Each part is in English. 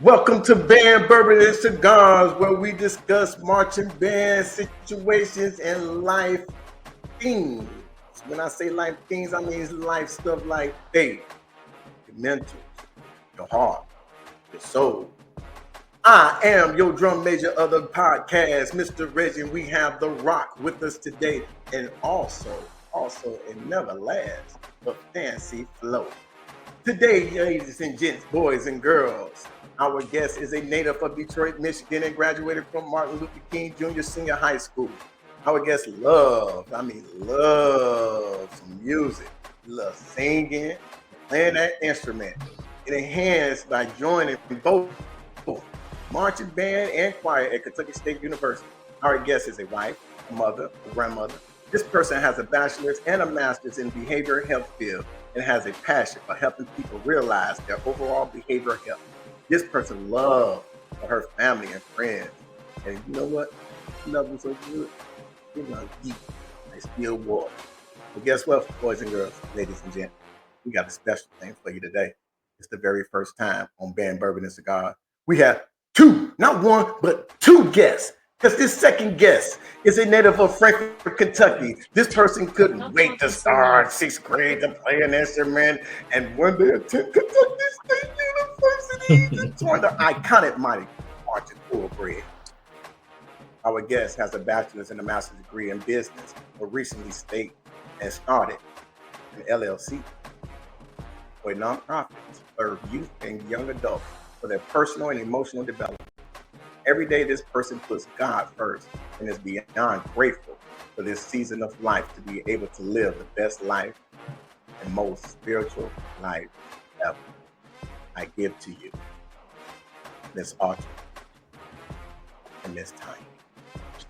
Welcome to Band Bourbon and Cigars, where we discuss marching band situations and life things. When I say life things, I mean life stuff like faith, your mental, your heart, your soul. I am your drum major of the podcast, Mr. Reggie. We have The Rock with us today, and also, and never last, but Fancy Flow. Today, ladies and gents, boys and girls, our guest is a native of Detroit, Michigan, and graduated from Martin Luther King Jr. Senior High School. Our guest loves some music. He loves singing, playing that instrument. It enhanced by joining both marching band and choir at Kentucky State University. Our guest is a wife, a mother, a grandmother. This person has a bachelor's and a master's in behavioral health field and has a passion for helping people realize their overall behavioral health. This person loves her family and friends. And you know what? She loves them so good. They're going to eat like still water. But guess what, boys and girls, ladies and gents? We got a special thing for you today. It's the very first time on Band Bourbon and Cigars. We have two, not one, but two guests. Because this second guest is a native of Frankfort, Kentucky. This person couldn't wait to start 6th grade to play an instrument. And when they attend Kentucky State University, to join the iconic mighty marching thoroughbred. Our guest has a bachelor's and a master's degree in business, but recently started an LLC for a nonprofit to serve youth and young adults for their personal and emotional development. Every day, this person puts God first and is beyond grateful for this season of life to be able to live the best life and most spiritual life ever. I give to you Miss Audrey and Miss Tania.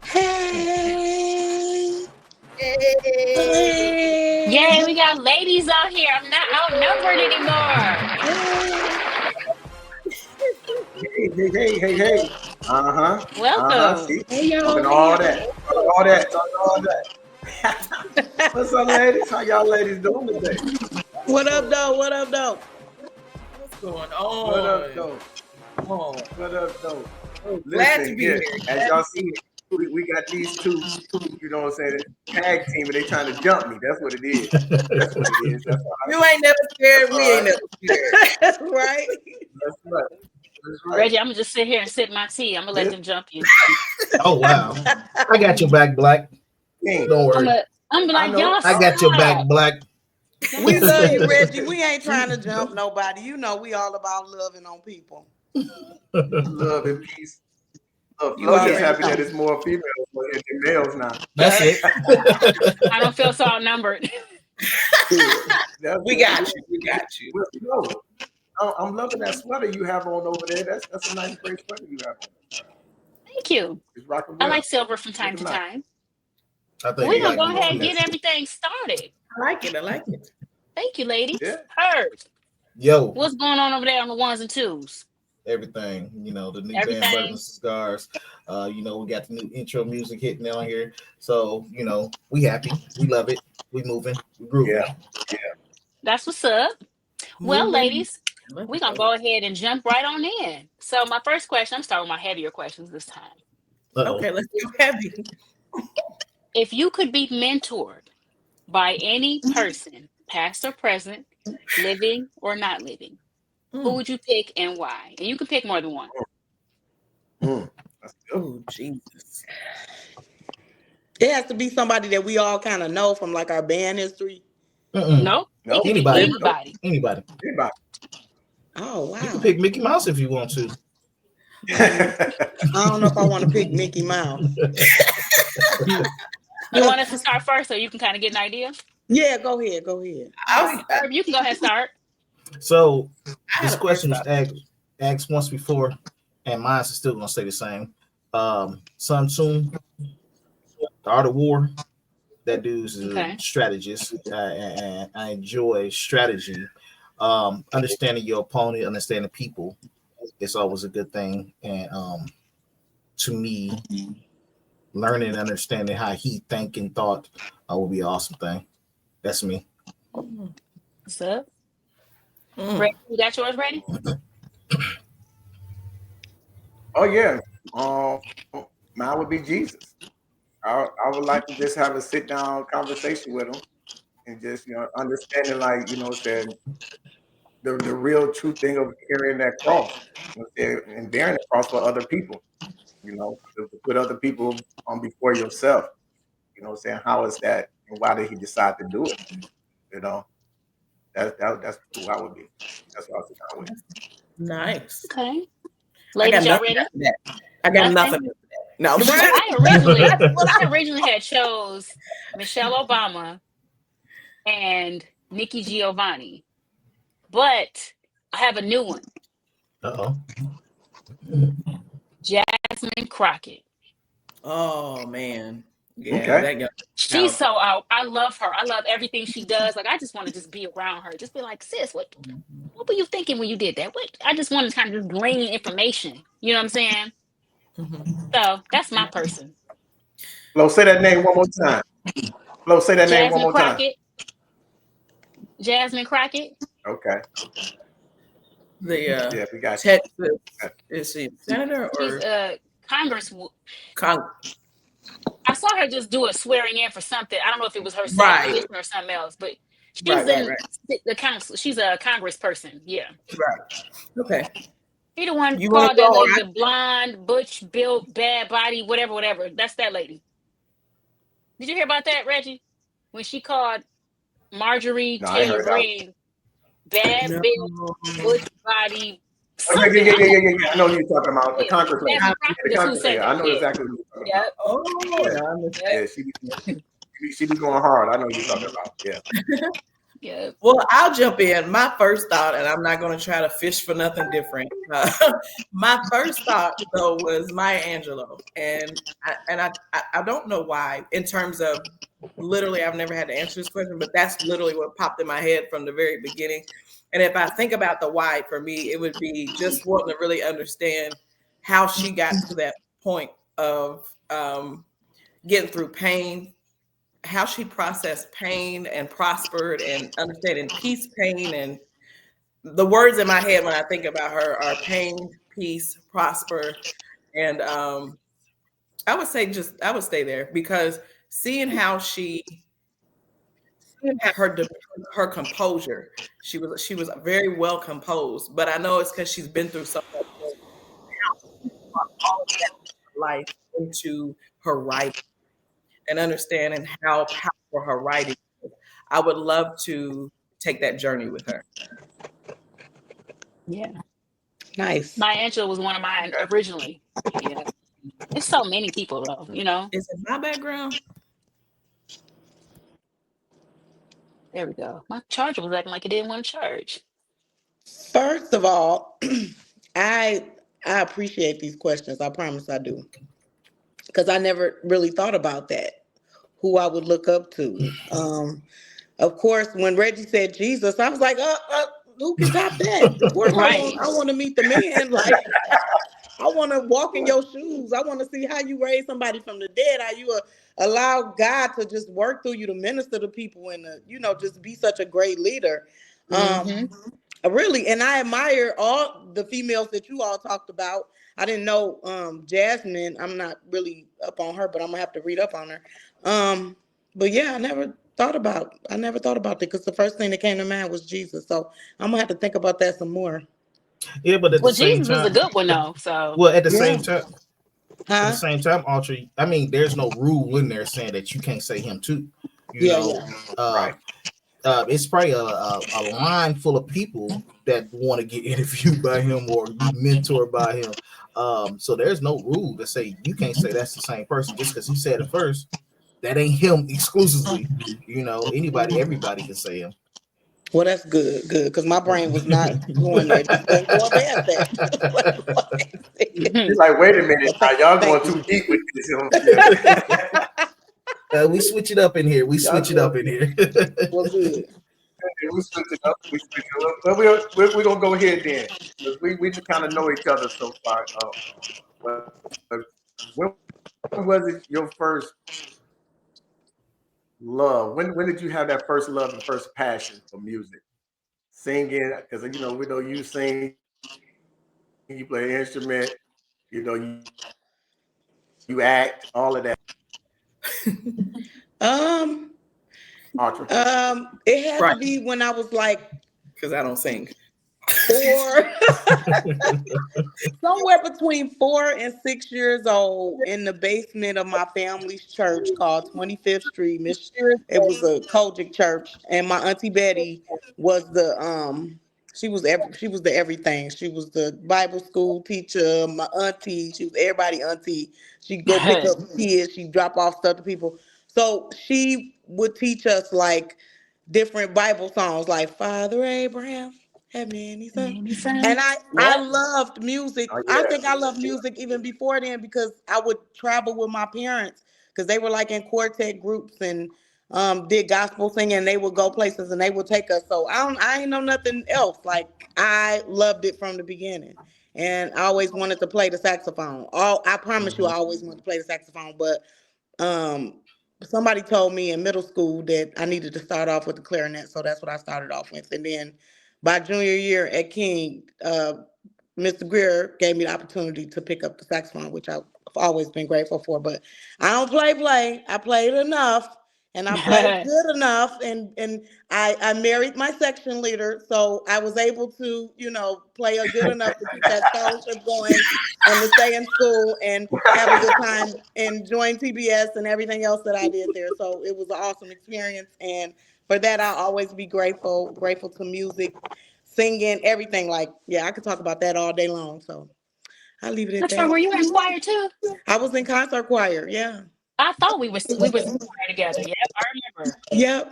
Hey. Hey. Yay, we got ladies out here. I'm not outnumbered anymore. Hey. Welcome. See, talking all that. What's up, ladies? How y'all ladies doing today? What up, though? What's going on? What up, though? Glad to be here. As y'all see, we got these two, you know what I'm saying, tag team, and they trying to jump me. That's what it is. That's You ain't never scared. We ain't never scared. Right? That's right. Reggie, I'm gonna just sit here and sip my tea. I'm gonna let them jump you. Oh wow! I got your back, Black. Don't worry. I'm like, y'all. I got your back, Black. We love you, Reggie. We ain't trying to jump nobody. You know we all about loving on people. Love and peace. I'm just happy that it's more females than males now. That's it. I don't feel so outnumbered. We got you. Well, I'm loving that sweater you have on over there. That's a nice gray sweater you have on. Thank you. I like silver from time to time. We're gonna go ahead and get everything started. I like it. Thank you, ladies. Yeah. Heard. Yo. What's going on over there on the ones and twos? Everything, the new Band Bourbon Cigars. We got the new intro music hitting on here. So, we happy. We love it. We moving. We grooving. Yeah. That's what's up. Well, ladies, we're going to go ahead and jump right on in. So my first question, I'm starting with my heavier questions this time. Okay, let's do heavy. If you could be mentored by any person, past or present, living or not living, who would you pick and why? And you can pick more than one. Oh, Jesus. It has to be somebody that we all kind of know from like our band history. Nope. Anybody. Oh, wow. You can pick Mickey Mouse if you want to. I don't know if I want to pick Mickey Mouse. You want us to start first so you can kind of get an idea? Yeah, go ahead. You can go ahead and start. So this question was asked once before, and mine is still going to stay the same. Sun Tzu, The Art of War. That dude's a strategist, and I enjoy strategy. Understanding your opponent, understanding people, it's always a good thing. And to me, learning and understanding how he think and thought will be an awesome thing. That's me. What's up? Ready? You got yours ready? Oh yeah. Mine would be Jesus. I would like to just have a sit down conversation with him and just understanding like saying the real true thing of carrying that cross, and bearing the cross for other people. To put other people on before yourself. Saying how is that and why did he decide to do it? You know, that's who I would be. That's what I was down with. Nice. Okay. I got Ladies, y'all nothing ready? after that. I got nothing after that. No, I'm just Right. I originally had chose Michelle Obama and Nikki Giovanni, but I have a new one. Uh-oh. Jasmine Crockett. Oh man. Yeah, Okay. that got She's so out. I love her. I love everything she does. Like I just want to just be around her. Just be like, sis, what were you thinking when you did that? What I just want to kind of just glean information. You know what I'm saying? So that's my person. Flo, say that name one more time. Flo, say that name one Jasmine more time. Crockett. Jasmine Crockett. Okay. the Yeah, we got you. Texas. Is she senator She's or a Congress. Congress? I saw her just do a swearing in for something. I don't know if it was her same Right. position or something else, but she's Right. in the council. She's a Congress person. Yeah. Right. Okay. She the one You want called to that go? lady the blonde, butch, built, bad body, whatever. That's that lady. Did you hear about that, Reggie? When she called Marjorie No, I Taylor heard that. Greene bad, No. built, butch body, Oh, yeah, something. yeah, yeah, yeah, yeah, yeah. I know who you're talking about. The Yeah. Congress lady. Jasmine Yeah, Crockett the is who Congress lady. said I that. know Yeah. exactly who you're talking Yep. about. Oh, Yeah. no, I missed Yep. Yeah, she be going hard. I know who you're talking about. Yeah. Yep. Well, I'll jump in. My first thought, and I'm not going to try to fish for nothing different. My first thought, though, was Maya Angelou, and I don't know why. In terms of literally, I've never had to answer this question, but that's literally what popped in my head from the very beginning. And if I think about the why, for me, it would be just wanting to really understand how she got to that point of getting through pain, how she processed pain and prospered and understanding peace, pain, and the words in my head when I think about her are pain, peace, prosper, and I would say I would stay there because seeing how her composure, she was very well composed, but I know it's because she's been through so much. All of that life into her writing and understanding how powerful her writing is. I would love to take that journey with her. Yeah. Nice. Maya Angelou was one of mine originally. Yeah. It's so many people though, you know. Is it my background? There we go. My charger was acting like it didn't want to charge. First of all, I appreciate these questions. I promise I do. Because I never really thought about that. Who I would look up to. Of course, when Reggie said Jesus, I was like, who can top that? Of course, Right. I want to meet the man. Like, I want to walk in your shoes. I want to see how you raise somebody from the dead. How you allow God to just work through you to minister to people and just be such a great leader. Really, and I admire all the females that you all talked about. I didn't know Jasmine. I'm not really up on her, but I'm gonna have to read up on her. But yeah, I never thought about that because the first thing that came to mind was Jesus. So I'm gonna have to think about that some more. Yeah, but at the Well, same Jesus was a time, good one though. So well, at the Yeah. same time, Huh? Autry, I mean, there's no rule in there saying that you can't say him too. Yeah. Right. It's probably a line full of people that want to get interviewed by him or be mentored by him. So there's no rule to say you can't say that's the same person just because he said it first. That ain't him exclusively. Everybody can say him. Well, that's good, because my brain was not going there. Just wasn't going past that. He's like, wait a minute, now y'all going Thank too you. deep with this. Yeah. We switch it up in here. Well, good. We switch it up. But we're gonna go ahead then. We kind of know each other so far. When was it your first love? When did you have that first love and first passion for music? Singing, because we know you sing, you play an instrument. You know, you act, all of that. It had to be when I was like, because I don't sing. 4, somewhere between 4 and 6 years old, in the basement of my family's church called 25th Street. It was a Kojic church, and my auntie Betty was the she was the everything. She was the Bible school teacher, my auntie. She was everybody auntie. She'd go pick up kids. She'd drop off stuff to people. So she would teach us like different Bible songs, like Father Abraham. And I loved music. Oh, yeah. I think I loved music even before then, because I would travel with my parents, because they were like in quartet groups and did gospel singing. They would go places and they would take us. So I ain't know nothing else. Like, I loved it from the beginning, and I always wanted to play the saxophone. I promise you, I always wanted to play the saxophone. But somebody told me in middle school that I needed to start off with the clarinet, so that's what I started off with. And then by junior year at King, Mr. Greer gave me the opportunity to pick up the saxophone, which I've always been grateful for. But I don't play. I played enough, and I played good enough. And I married my section leader, so I was able to, play a good enough to keep that scholarship going and to stay in school and have a good time and join TBS and everything else that I did there. So it was an awesome experience, and for that, I'll always be grateful to music, singing, everything. Like, yeah, I could talk about that all day long. So I'll leave it at That's that. right. Were you in choir too? I was in concert choir, yeah. I thought we was in choir together. Yep, I remember.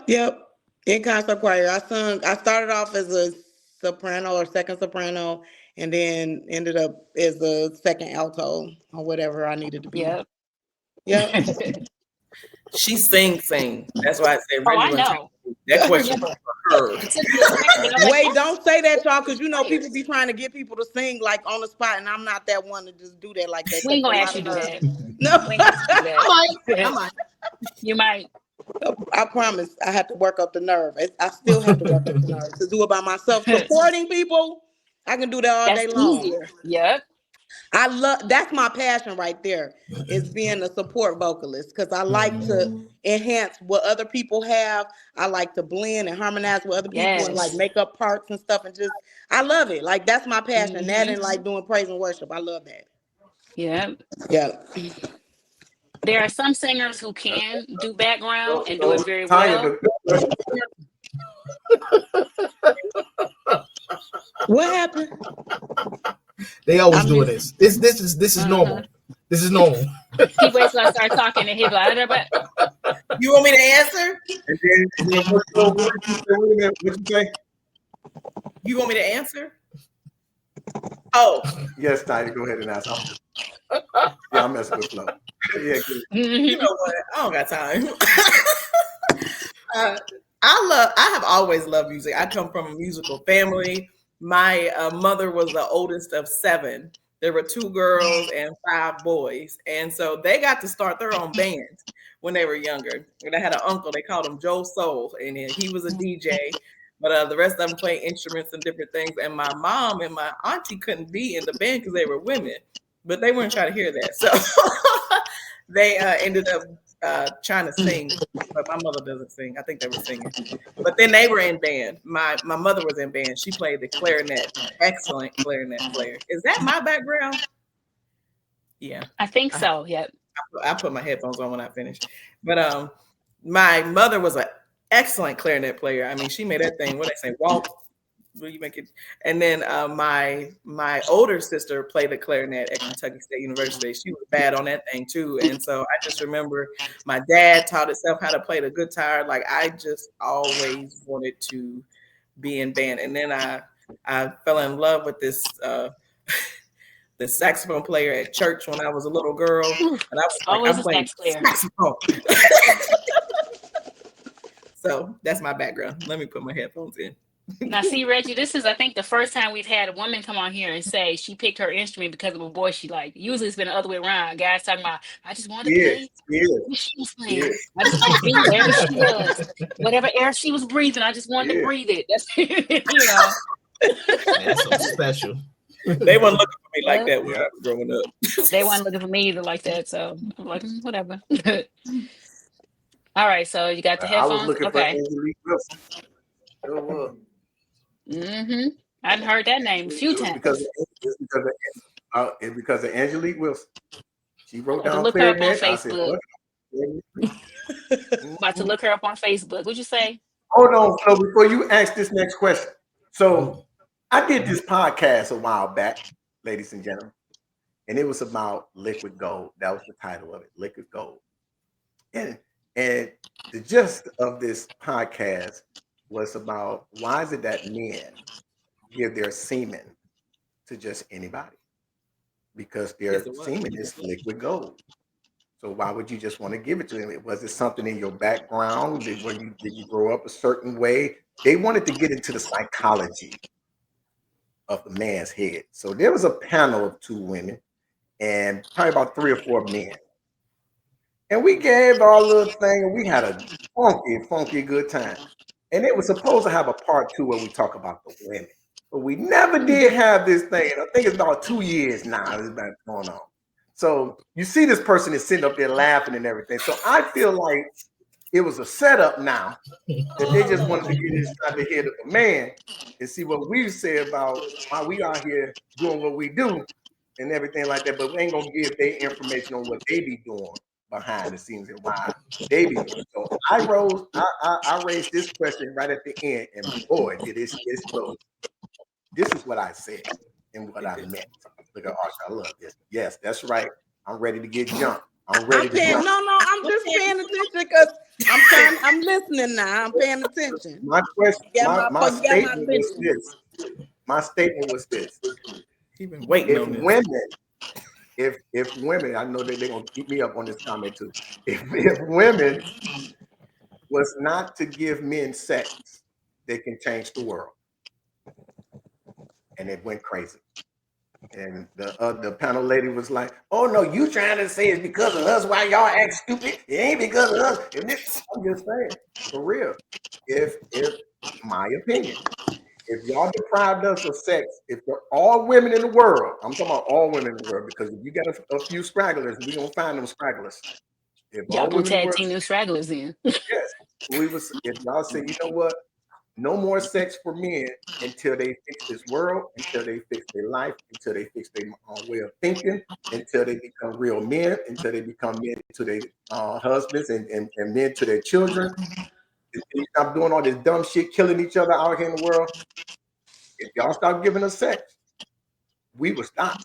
Yep. In concert choir. I started off as a soprano or second soprano, and then ended up as a second alto or whatever I needed to be. Yep. She sings. That's why I say I know. That question was for her. Wait, don't say that, y'all, because people be trying to get people to sing like on the spot, and I'm not that one to just do that like that. We ain't gonna ask you to do that. No, we ain't gonna do that. I might. You might. I promise. I have to work up the nerve. I still have to work up the nerve to do it by myself. Supporting people, I can do that all day long. Easier. Yep. That's my passion right there, is being a support vocalist, because I like to enhance what other people have. I like to blend and harmonize with other people and like make up parts and stuff, and just, I love it. Like, that's my passion. That and like doing praise and worship. I love that. Yeah. There are some singers who can do background and do it very well. What happened? They always doing this. This is normal. This is normal. He waits till I start talking and he'll be like, you want me to answer? What you say? You want me to answer? Oh. Yes, Tania, go ahead and ask. Yeah, I'm messing with Flo. Yeah, you know what? I don't got time. I have always loved music. I come from a musical family. My mother was the oldest of 7. There were 2 girls and 5 boys. And so they got to start their own band when they were younger. And I had an uncle, they called him Joe Soul, and he was a DJ. But the rest of them played instruments and different things. And my mom and my auntie couldn't be in the band because they were women. But they weren't trying to hear that. So they ended up trying to sing, but my mother doesn't sing. I think they were singing, but then they were in band. My mother was in band. She played the clarinet. Excellent clarinet player. Is that my background? Yeah, I think so. Yep. I put my headphones on when I finish. But my mother was an excellent clarinet player. I mean, she made that thing. What they say, walk. Will you make it? And then my older sister played the clarinet at Kentucky State University. She was bad on that thing too. And so I just remember my dad taught himself how to play the guitar. Like, I just always wanted to be in band. And then I fell in love with this the saxophone player at church when I was a little girl. And I was always I'm playing saxophone. So that's my background. Let me put my headphones in. Now, see, Reggie, this is, I think, the first time we've had a woman come on here and say she picked her instrument because of a boy she liked. Usually it's been the other way around. Guys talking about, I just wanted to play what she was playing. I just wanted to be wherever she was. Whatever air she was breathing, I just wanted to breathe it. That's, That's so special. They weren't looking for me like that when I was growing up. They weren't looking for me either like that. So I'm like, whatever. All right. So you got the I was headphones? looking for Okay. Angelique Wilson. Sure was. Mm-hmm. I've heard that name a few It was because times. it's because of Angelique Wilson. She I'm wrote about to down look her up on clarinet. I said, Facebook. "What?" About to look her up on Facebook. What'd you say? Hold on. So before you ask this next question, so Oh, I did this podcast a while back, ladies and gentlemen, and it was about liquid gold. That was the title of it, liquid gold. And and the gist of this podcast was about why is it that men give their semen to just anybody? Because Is their it what? semen is liquid gold. So why would you just want to give it to him? Was it something in your background? Did you grow up a certain way? They wanted to get into the psychology of the man's head. So there was a panel of 2 women and probably about 3 or 4 men. And we gave our little thing and we had a funky good time. And it was supposed to have a part 2 where we talk about the women. But we never did have this thing. And I think it's about 2 years now it's been going on. So you see this person is sitting up there laughing and everything. So I feel like it was a setup now that they just wanted to get inside the head of the man and see what we say about why we are here doing what we do and everything like that. But we ain't gonna give their information on what they be doing behind the scenes and why they be doing. So I raised this question right at the end, and boy, did it explode. This is what I said and what I meant. Look at Arch, I love this. Yes, that's right. I'm ready to get jumped. I'm ready to jump. I'm just paying attention because I'm listening now. I'm paying attention. My question, Got my my statement was attention. this. My statement was this. You've been waiting If on this. women, if women, I know that they're gonna keep me up on this comment too. If women was not to give men sex, they can change the world. And it went crazy. And the panel lady was like, "Oh no, you trying to say it's because of us why y'all act stupid? It ain't because of us." And this, I'm just saying, for real. If my opinion, if y'all deprived us of sex, if they're all women in the world, I'm talking about all women in the world, because if you got a few stragglers, we gonna find them stragglers. If Y'all all gonna women in the tag world, team new stragglers in. yes, if y'all say, you know what, no more sex for men until they fix this world, until they fix their life, until they fix their way of thinking, until they become real men, until they become men to their husbands and men to their children. If they stop doing all this dumb shit, killing each other out here in the world, if y'all stop giving us sex, we will stop.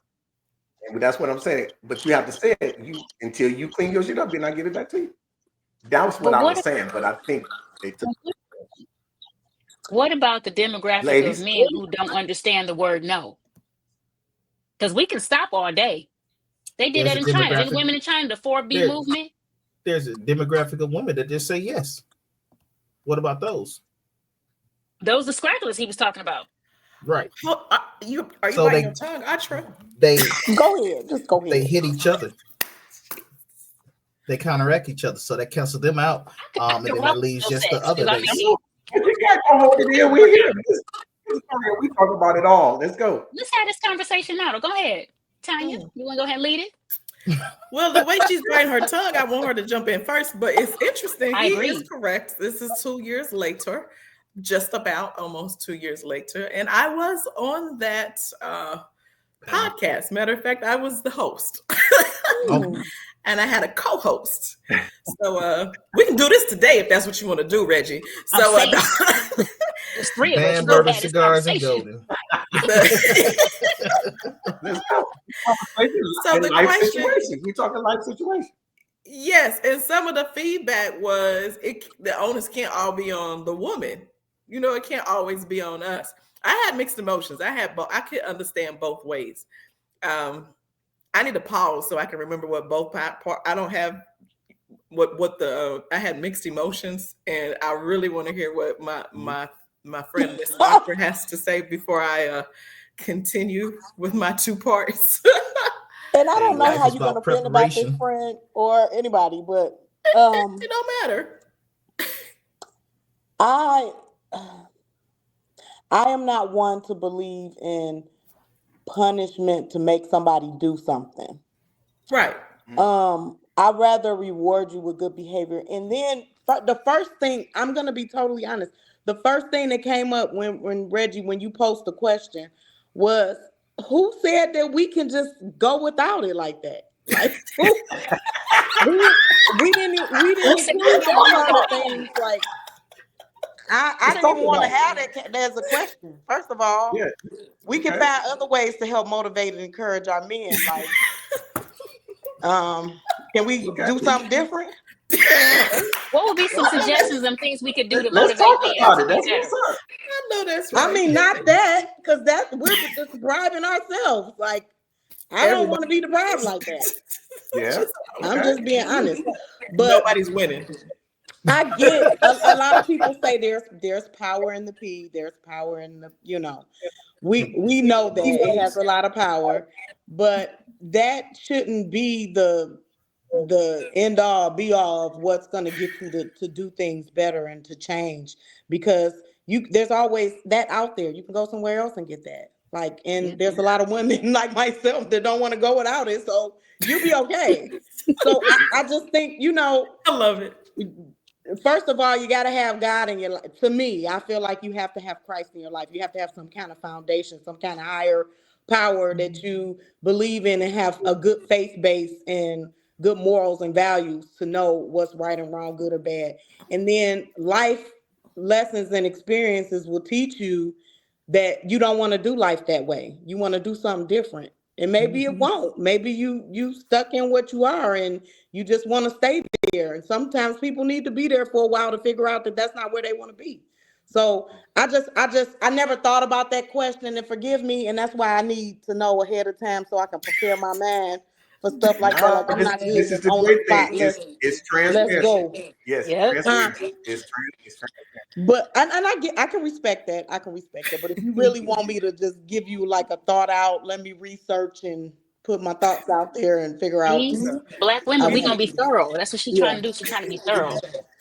And that's what I'm saying. But you have to say it until you clean your shit up, then I give it back to you. That was what But I was saying. But I think they took what about the demographic of ladies. men who don't understand the word no? Because we can stop all day. They did there's that a in China. There's demographic. women in China, the 4B There, movement. there's a demographic of women that just say yes. What about those? Those are scrapulars he was talking about. Right. Are you So biting your tongue, Atra? they Go ahead. Just go they ahead. hit each other. They counteract each other, so that cancels them out. And then that leaves just the other. I mean, You got to hold it in. We're here. We talk about it all. Let's go. let's have this conversation now. Go ahead, Tanya. You want to go ahead and lead it? Well, the way she's biting her tongue, I want her to jump in first. But it's interesting. I He agree. is correct. This is 2 years later, just about almost 2 years later. And I was on that podcast. Matter of fact, I was the host. And I had a co-host. So we can do this today if that's what you want to do, Reggie. So there's 3 of us. Band Bourbon Cigars and Golden. Let's go. So the life question, situations. We talking life situations. yes, and some of the feedback was the onus can't all be on the woman. You know, it can't always be on us. I had mixed emotions. I could understand both ways. I need to pause so I can remember what both I don't have what the I had mixed emotions, and I really want to hear what my friend Miss Locker has to say before I continue with my 2 parts. And I don't know Life how is you're gonna about feel about this preparation. friend or anybody, but It don't matter. I am not one to believe in punishment to make somebody do something. Right. I'd rather reward you with good behavior. And then the first thing, I'm gonna be totally honest, the first thing that came up when Reggie, when you posed the question, was who said that we can just go without it like that? Like we didn't include those kind of things. Like I didn't even want to have that as a question. First of all, we can find other ways to help motivate and encourage our men. Like, can we do something different? What would be some suggestions and things we could do to Let's motivate talk men about to it. be That's better? what's up. I know that's right. I mean, not that, because we're depriving ourselves. Like, I don't want to be deprived like that. Yeah. I'm just being honest. But nobody's winning. I get a lot of people say there's power in the pea, there's power in the, we know that it has a lot of power, but that shouldn't be the end all be all of what's going to get you to do things better and to change, because there's always that out there. You can go somewhere else and get that. Like, and there's a lot of women like myself that don't want to go without it, so you'll be okay. So I just think, I love it. First of all, you got to have God in your life. To me, I feel like you have to have Christ in your life. You have to have some kind of foundation, some kind of higher power that you believe in, and have a good faith base and good morals and values to know what's right and wrong, good or bad. And then life lessons and experiences will teach you that you don't want to do life that way. You want to do something different. And maybe it won't. Maybe you stuck in what you are and you just want to stay there. And sometimes people need to be there for a while to figure out that that's not where they want to be. So I never thought about that question, and forgive me. And that's why I need to know ahead of time so I can prepare my mind for stuff like that. Like, I'm not good. This is the on great the thing. spot. It's transparency. Let's go. Yes. Yep. Transparency. It's transparency. But I can respect that. But if you really want me to just give you like a thought out, let me research and put my thoughts out there and figure out. See? Black women, we gonna be thorough. That's what she's trying to do. She's trying to be thorough.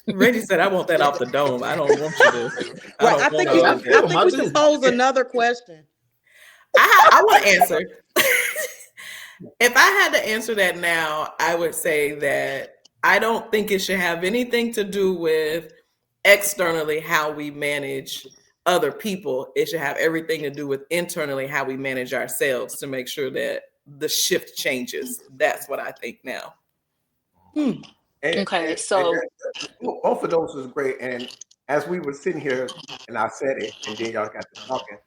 Reggie said, "I want that off the dome. I don't want you to." I think we should pose another question. I want to answer. If I had to answer that now, I would say that I don't think it should have anything to do with externally how we manage other people. It should have everything to do with internally how we manage ourselves to make sure that the shift changes. That's what I think now. Okay, so both of those was great. And as we were sitting here and I said it, and then y'all got to talking,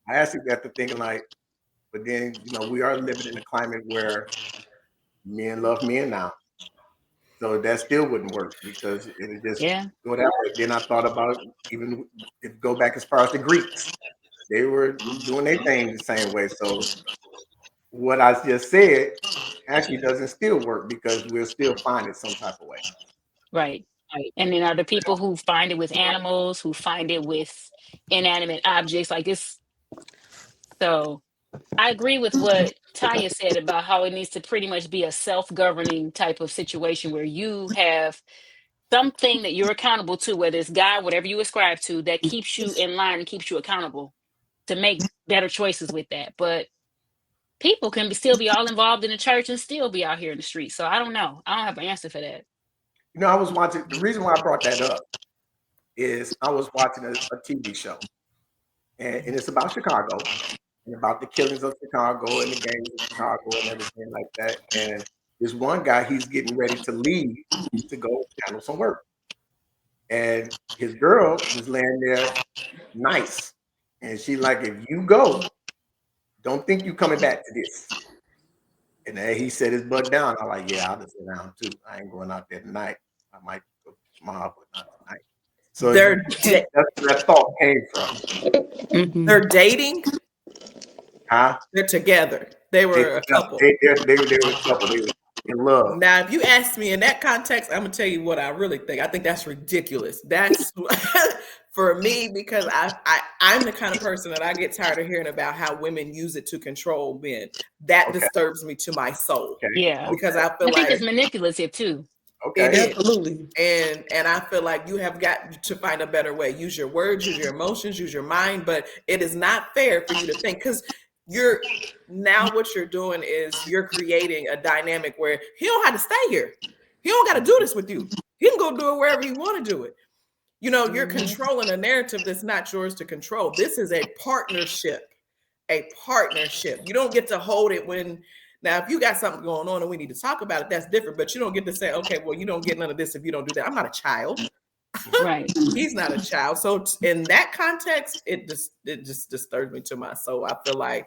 I actually got to thinking like, but then, we are living in a climate where men love men now. So that still wouldn't work because it would just go that way. Then I thought about even if go back as far as the Greeks. They were doing their thing the same way. So what I just said actually doesn't still work because we'll still find it some type of way. right. And then are the people who find it with animals, who find it with inanimate objects, like it's so I agree with what Tania said about how it needs to pretty much be a self-governing type of situation where you have something that you're accountable to, whether it's God, whatever you ascribe to, that keeps you in line and keeps you accountable to make better choices with that. But people can still be all involved in the church and still be out here in the street. So I don't know. I don't have an answer for that. I was watching, the reason why I brought that up is I was watching a TV show and it's about Chicago. About the killings of Chicago and the gangs of Chicago and everything like that. And there's one guy, he's getting ready to leave to go handle some work. And his girl was laying there nice. And she like, if you go, don't think you coming back to this. And then he set his butt down. I'm like, yeah, I'll just sit down too. I ain't going out there tonight. I might go tomorrow, but not tonight. So that's where that thought came from. They're dating. Huh? They're together. They were a couple. They were a couple. They were in love. Now, if you ask me in that context, I'm gonna tell you what I really think. I think that's ridiculous. That's for me because I'm the kind of person that I get tired of hearing about how women use it to control men. That disturbs me to my soul. Okay. Yeah, because I think it's manipulative too. Okay, absolutely. And I feel like you have got to find a better way. Use your words, use your emotions, use your mind, but it is not fair for you to think because what you're doing is you're creating a dynamic where he don't have to stay here. He don't got to do this with you. He can go do it wherever you want to do it. You know, you're controlling a narrative that's not yours to control. This is a partnership. A partnership. You don't get to hold it when, now, if you got something going on and we need to talk about it, that's different. But you don't get to say, okay, well, you don't get none of this if you don't do that. I'm not a child. Right. He's not a child. So in that context, it just disturbs me to my soul. I feel like,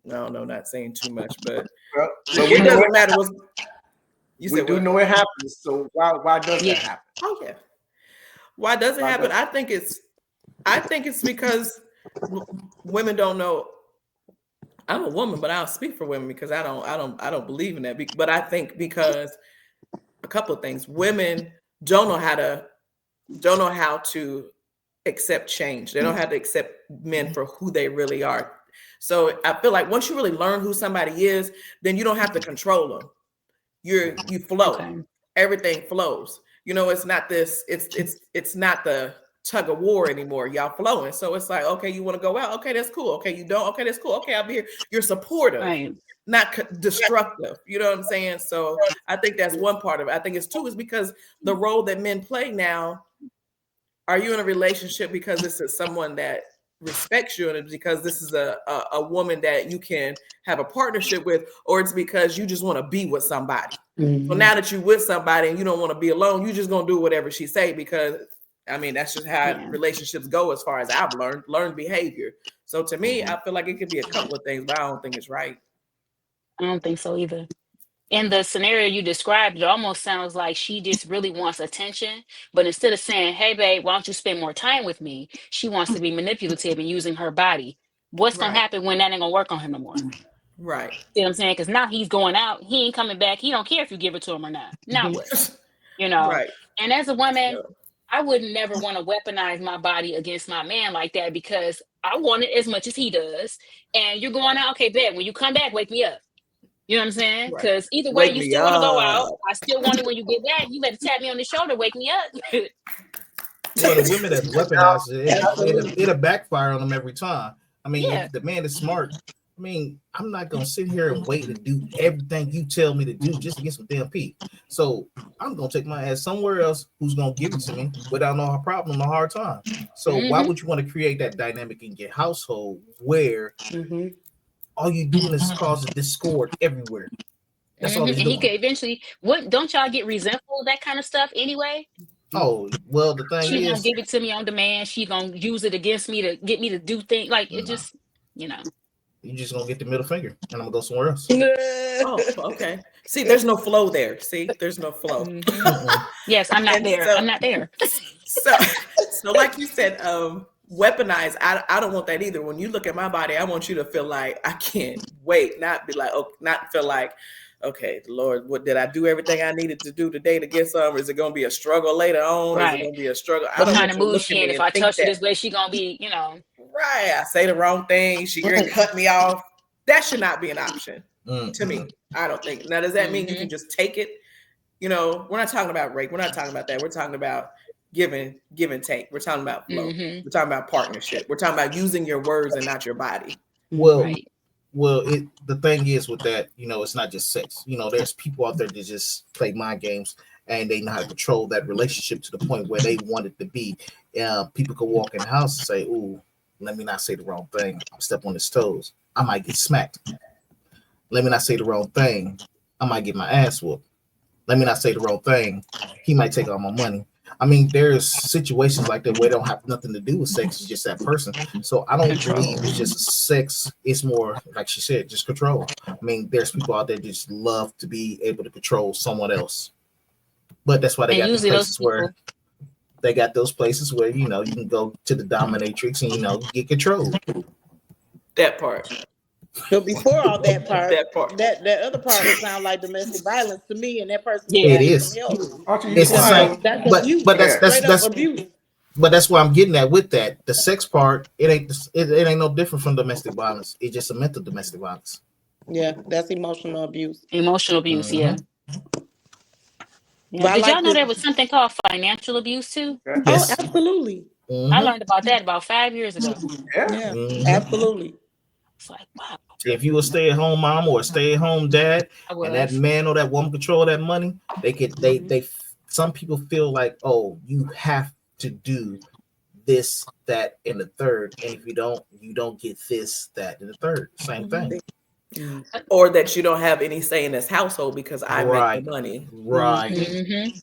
no, not saying too much, but it doesn't matter what you we do know it happens. So why does that happen? Oh yeah. Why does it happen? I think it's because women don't know. I'm a woman, but I'll speak for women because I don't believe in that. But I think because a couple of things, women don't know how to accept change. They don't have to accept men for who they really are. So I feel like once you really learn who somebody is, then you don't have to control them. You flow. Okay. Everything flows. You know, it's not this. It's not the tug of war anymore. Y'all flowing. So it's like, okay, you want to go out? Okay, that's cool. Okay, you don't? Okay, that's cool. Okay, I'll be here. You're supportive, right, not destructive. You know what I'm saying? So I think that's one part of it. I think it's two is because the role that men play now. Are you in a relationship because this is someone that respects you, and it's because this is a woman that you can have a partnership with, or it's because you just want to be with somebody? Mm-hmm. So now that you're with somebody and you don't want to be alone, you're just gonna do whatever she say because I mean that's just how relationships go as far as I've learned behavior. So to me, I feel like it could be a couple of things, but I don't think it's right. I don't think so either. In the scenario you described, it almost sounds like she just really wants attention, but instead of saying, hey babe, why don't you spend more time with me, she wants to be manipulative and using her body. What's gonna happen when that ain't gonna work on him no more? Right. See what I'm saying? Because now he's going out, he ain't coming back, he don't care if you give it to him or not. Now what? You know. Right. And as a woman, I would never want to weaponize my body against my man like that because I want it as much as he does. And you're going out, okay, bet when you come back, wake me up. You know what I'm saying? Because either way, you still want to go out. I still want it when you get back. You better tap me on the shoulder, wake me up. Well, the women that weaponize it, it'll backfire on them every time. I mean, if the man is smart, I mean, I'm not going to sit here and wait to do everything you tell me to do just to get some damn pee. So I'm going to take my ass somewhere else who's going to give it to me without no problem, no hard time. So why would you want to create that dynamic in your household where all you doing is causing discord everywhere? That's all he's doing. And he could eventually, don't y'all get resentful of that kind of stuff anyway? Oh, well, the thing she's gonna give it to me on demand. She's gonna use it against me to get me to do things like it just, you know. You just gonna get the middle finger and I'm gonna go somewhere else. Oh, okay. See, there's no flow there. See, there's no flow. Yes, I'm not there. I'm not there. So like you said, weaponize. I don't want that either. When you look at my body, I want you to feel like I can't wait, not be like, not feel like, okay, Lord, what did I do everything I needed to do today to get some? Or is it going to be a struggle later on? Right. Is it going to be a struggle? What kind of mood she in? If I touch her this way, she going to be, you know. Right. I say the wrong thing. She going to cut me off. That should not be an option to me. I don't think. Now, does that mean you can just take it? You know, we're not talking about rape. We're not talking about that. We're talking about give and take. We're talking about flow. We're talking about partnership. We're talking about using your words and not your body. Well, the thing is with that, you know, it's not just sex. You know, there's people out there that just play mind games and they know how to control that relationship to the point where they want it to be. People could walk in the house and say, ooh, let me not say the wrong thing. I'm stepping on his toes. I might get smacked. Let me not say the wrong thing. I might get my ass whooped. Let me not say the wrong thing. He might take all my money. I mean, there's situations like that where they don't have nothing to do with sex. It's just that person. So I don't believe it's just sex. It's more, like she said, just control. I mean, there's people out there that just love to be able to control someone else. But that's why they got these places where they got those places where, you know, you can go to the dominatrix and, you know, get controlled. That part. But before all that part, that other part would sound like domestic violence to me, and that person. It is. It's the same. But that's abuse. But that's why I'm getting at with that. The sex part, it ain't no different from domestic violence. It's just a mental domestic violence. Yeah, that's emotional abuse. Emotional abuse, yeah. Did y'all know there was something called financial abuse too? Yes. Oh, absolutely. I learned about that about 5 years ago. Yeah, absolutely. It's like, wow. If you a stay-at-home mom or a stay-at-home dad, and that man or that woman control that money, some people feel like, oh, you have to do this, that, and the third, and if you don't get this, that, and the third. Same thing. Or that you don't have any say in this household because I make the money. Right.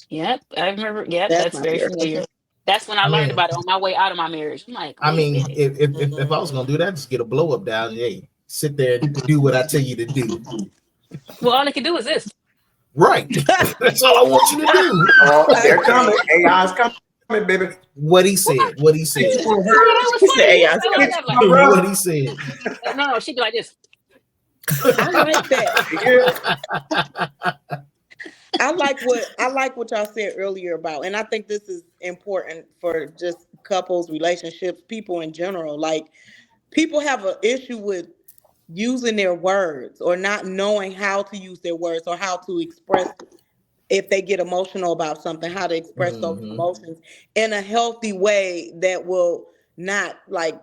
Yep, I remember. Yep, that's very familiar. That's when I learned about it on my way out of my marriage. I'm like, I mean, if I was gonna do that, just get a blow up down. Hey, sit there and do what I tell you to do. Well, all they can do is this. Right. That's all I want you to do. Oh, they're coming. AI's coming, baby. What he said. What he said. What he said. No, she'd be like this. I like that. I like what y'all said earlier about, and I think this is important for just couples, relationships, people in general. Like, people have an issue with using their words or not knowing how to use their words or how to express, if they get emotional about something, how to express those emotions in a healthy way that will not, like,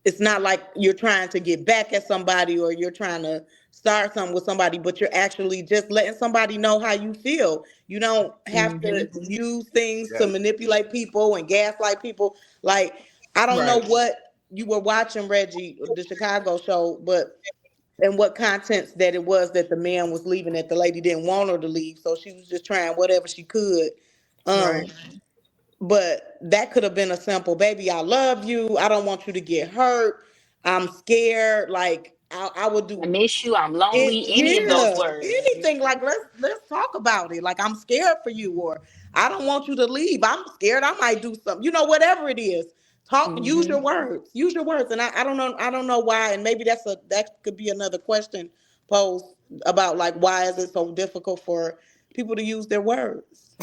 it's not like you're trying to get back at somebody or you're trying to start something with somebody, but you're actually just letting somebody know how you feel. You don't have to use things to manipulate people and gaslight people. Like, I don't know what you were watching, Reggie, the Chicago show, but and what contents that it was that the man was leaving, that the lady didn't want her to leave, so she was just trying whatever she could. But that could have been a simple, baby, I love you, I don't want you to get hurt, I'm scared, like I would do. I miss you, I'm lonely, any of those words. Anything, like, let's talk about it. Like, I'm scared for you, or I don't want you to leave, I'm scared I might do something, you know, whatever it is. Talk, use your words. And I don't know why, and maybe that could be another question posed about, like, why is it so difficult for people to use their words?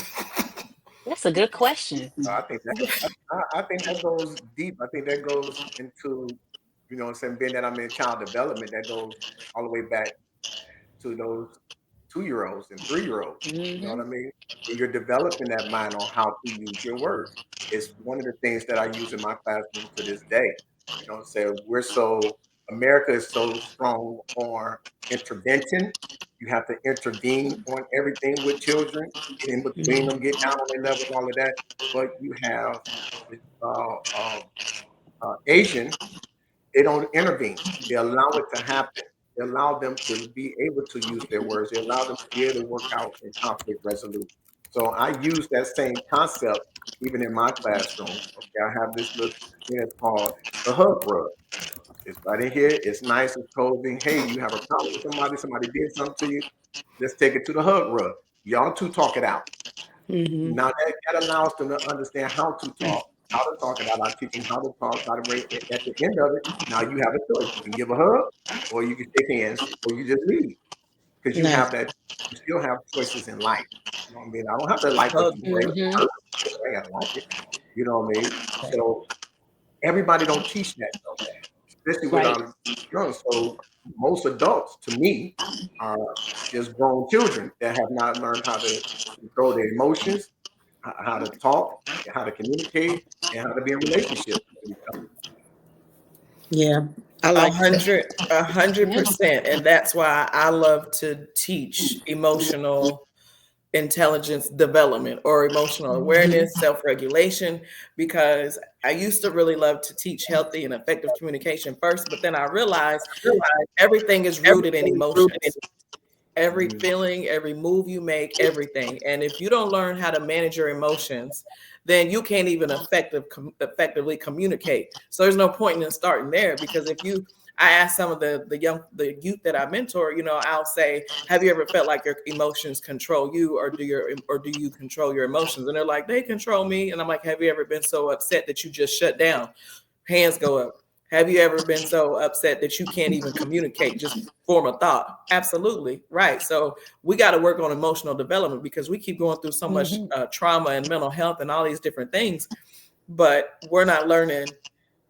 That's a good question. I think that goes deep. I think that goes into, you know what I'm saying, being that I'm in child development, that goes all the way back to those 2-year-olds and 3-year-olds. You know what I mean? And you're developing that mind on how to use your words. It's one of the things that I use in my classroom to this day. You know what I'm saying? America is so strong on intervention. You have to intervene on everything with children, get in between them, get down on their level, all of that. But you have Asian, they don't intervene. They allow it to happen. They allow them to be able to use their words. They allow them to be able to work out in conflict resolution. So I use that same concept even in my classroom. Okay, I have this little thing that's called the hug rug. It's right in here. It's nice. It's cozy. Hey, you have a problem with somebody did something to you. Let's take it to the hug rug. Y'all two talk it out. Now that allows them to understand how to talk it out. I teach them how to talk, how to break it. At the end of it, now you have a choice. You can give a hug, or you can shake hands, or you just leave. Because you have that, you still have choices in life. You know what I mean? I don't have to like what you bring. I gotta like it. You know what I mean? So everybody don't teach that though. Especially with our young. So most adults, to me, are just grown children that have not learned how to control their emotions, how to talk, how to communicate, and how to be in relationships with each other. Yeah, I like 100%, and that's why I love to teach emotional intelligence development or emotional awareness, self-regulation, because I used to really love to teach healthy and effective communication first, but then I realized everything is rooted in emotions. Every feeling, every move you make, everything. And if you don't learn how to manage your emotions, then you can't even effectively communicate. So there's no point in starting there, because I ask some of the youth that I mentor, you know, I'll say, have you ever felt like your emotions control you, or do you control your emotions? And they're like, they control me. And I'm like, have you ever been so upset that you just shut down? Hands go up. Have you ever been so upset that you can't even communicate, just form a thought? Absolutely. Right. So we got to work on emotional development, because we keep going through so much trauma and mental health and all these different things, but we're not learning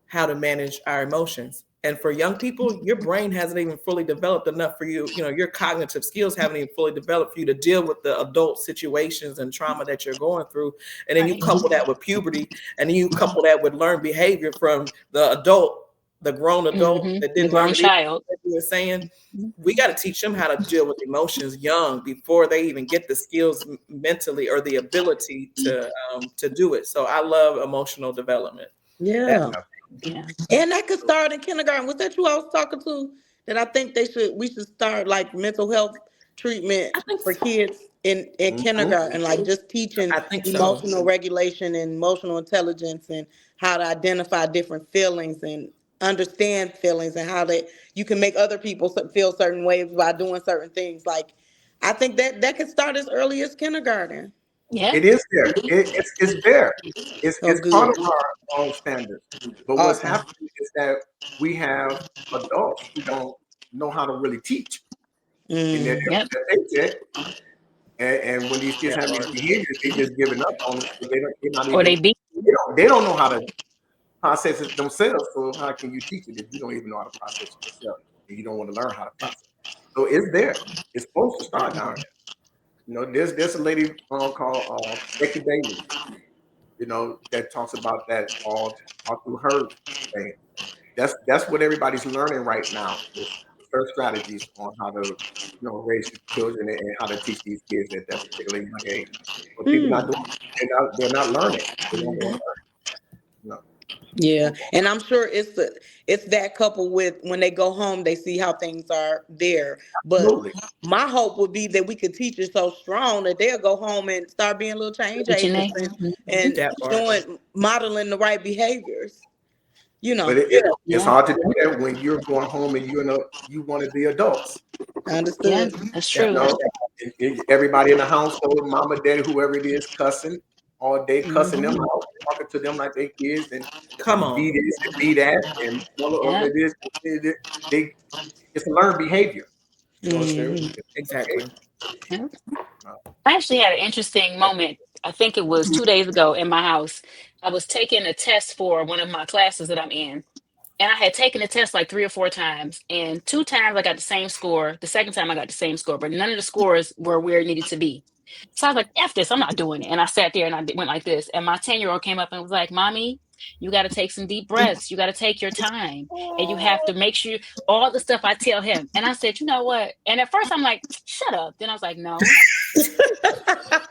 how to manage our emotions. And for young people, your brain hasn't even fully developed enough for you. You know, your cognitive skills haven't even fully developed for you to deal with the adult situations and trauma that you're going through. And then you couple that with puberty, and then you couple that with learned behavior from the adult the grown adult that The didn't grown learn to be child. like you were saying. We got to teach them how to deal with emotions young before they even get the skills mentally or the ability to do it. So I love emotional development. Yeah. Yeah. And that could start in kindergarten. Was that you I was talking to? That I think we should start like mental health treatment I think for so. kids in kindergarten, like just teaching I think so. emotional regulation and emotional intelligence and how to identify different feelings and understand feelings and how that you can make other people feel certain ways by doing certain things. Like I think that could start as early as kindergarten. Yeah. It is there. It's there. Oh, It's part good. of our own standards. But what's Awesome. happening is that we have adults who don't know how to really teach. And they're Yep. paycheck. And when these kids That have these part. behaviors, they just giving up on it. They're not Or they even beat. they don't know how to process it themselves. So how can you teach it if you don't even know how to process it yourself and you don't want to learn how to process it? So it's there. It's supposed to start down there. You know, there's a lady called Becky Davis, you know, that talks about that all through her thing. That's what everybody's learning right now. Is her strategies on how to, raise the children and how to teach these kids at that particular young age. But people not doing it. They're not learning. They don't want to learn. No. Yeah, and I'm sure it's that coupled with when they go home, they see how things are there. But Absolutely. my hope would be that we could teach it so strong that they'll go home and start being little change Teaching agents they. and That part. modeling the right behaviors. You But know, it's Yeah. hard to do that when you're going home and you one of the adults. Yeah. understood. That's That true. You part. know, everybody in the household, mama, daddy, whoever it is, cussing all day, cussing them Mhm. out, talking to them like they kids, Come and be on. this and be that, and all of Yeah. it is. They it's a learned behavior. You know what I'm saying? Mhm. Exactly. Yeah. Uh, I actually had an interesting moment. I think it was 2 days ago in my house. I was taking a test for one of my classes that I'm in. And I had taken the test like 3 or 4 times. And 2 times I got the same score. The second time I got the same score, but none of the scores were where it needed to be. So I was like, F this, I'm not doing it. And I sat there and went like this. And my 10-year-old came up and was like, Mommy, you got to take some deep breaths. You got to take your time. And you have to make sure all the stuff I tell him. And I said, you know what? And at first I'm like, shut up. Then I was like, no.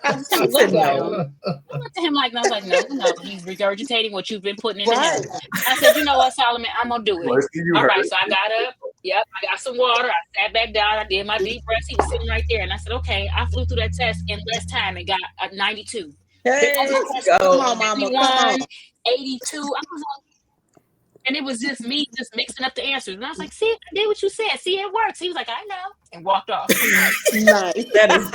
I just kind She of looked said at no. him. I looked at him like, and I was like, no, no, he's regurgitating what you've been putting into Right. him. I said, you know what, Solomon, I'm gonna do it. Mercy, you All heard right, it. so I got up. Yep, I got some water. I sat back down. I did my deep breaths. He was sitting right there, and I said, okay. I flew through that test in less time and got a 92. The Hey, other Let's test come was go. on, mama, come on. 51, 82. I was like, and it was just me just mixing up the answers. And I was like, see, I did what you said. See, it works. He was like, I know, and walked off. I'm like, Nice. That is,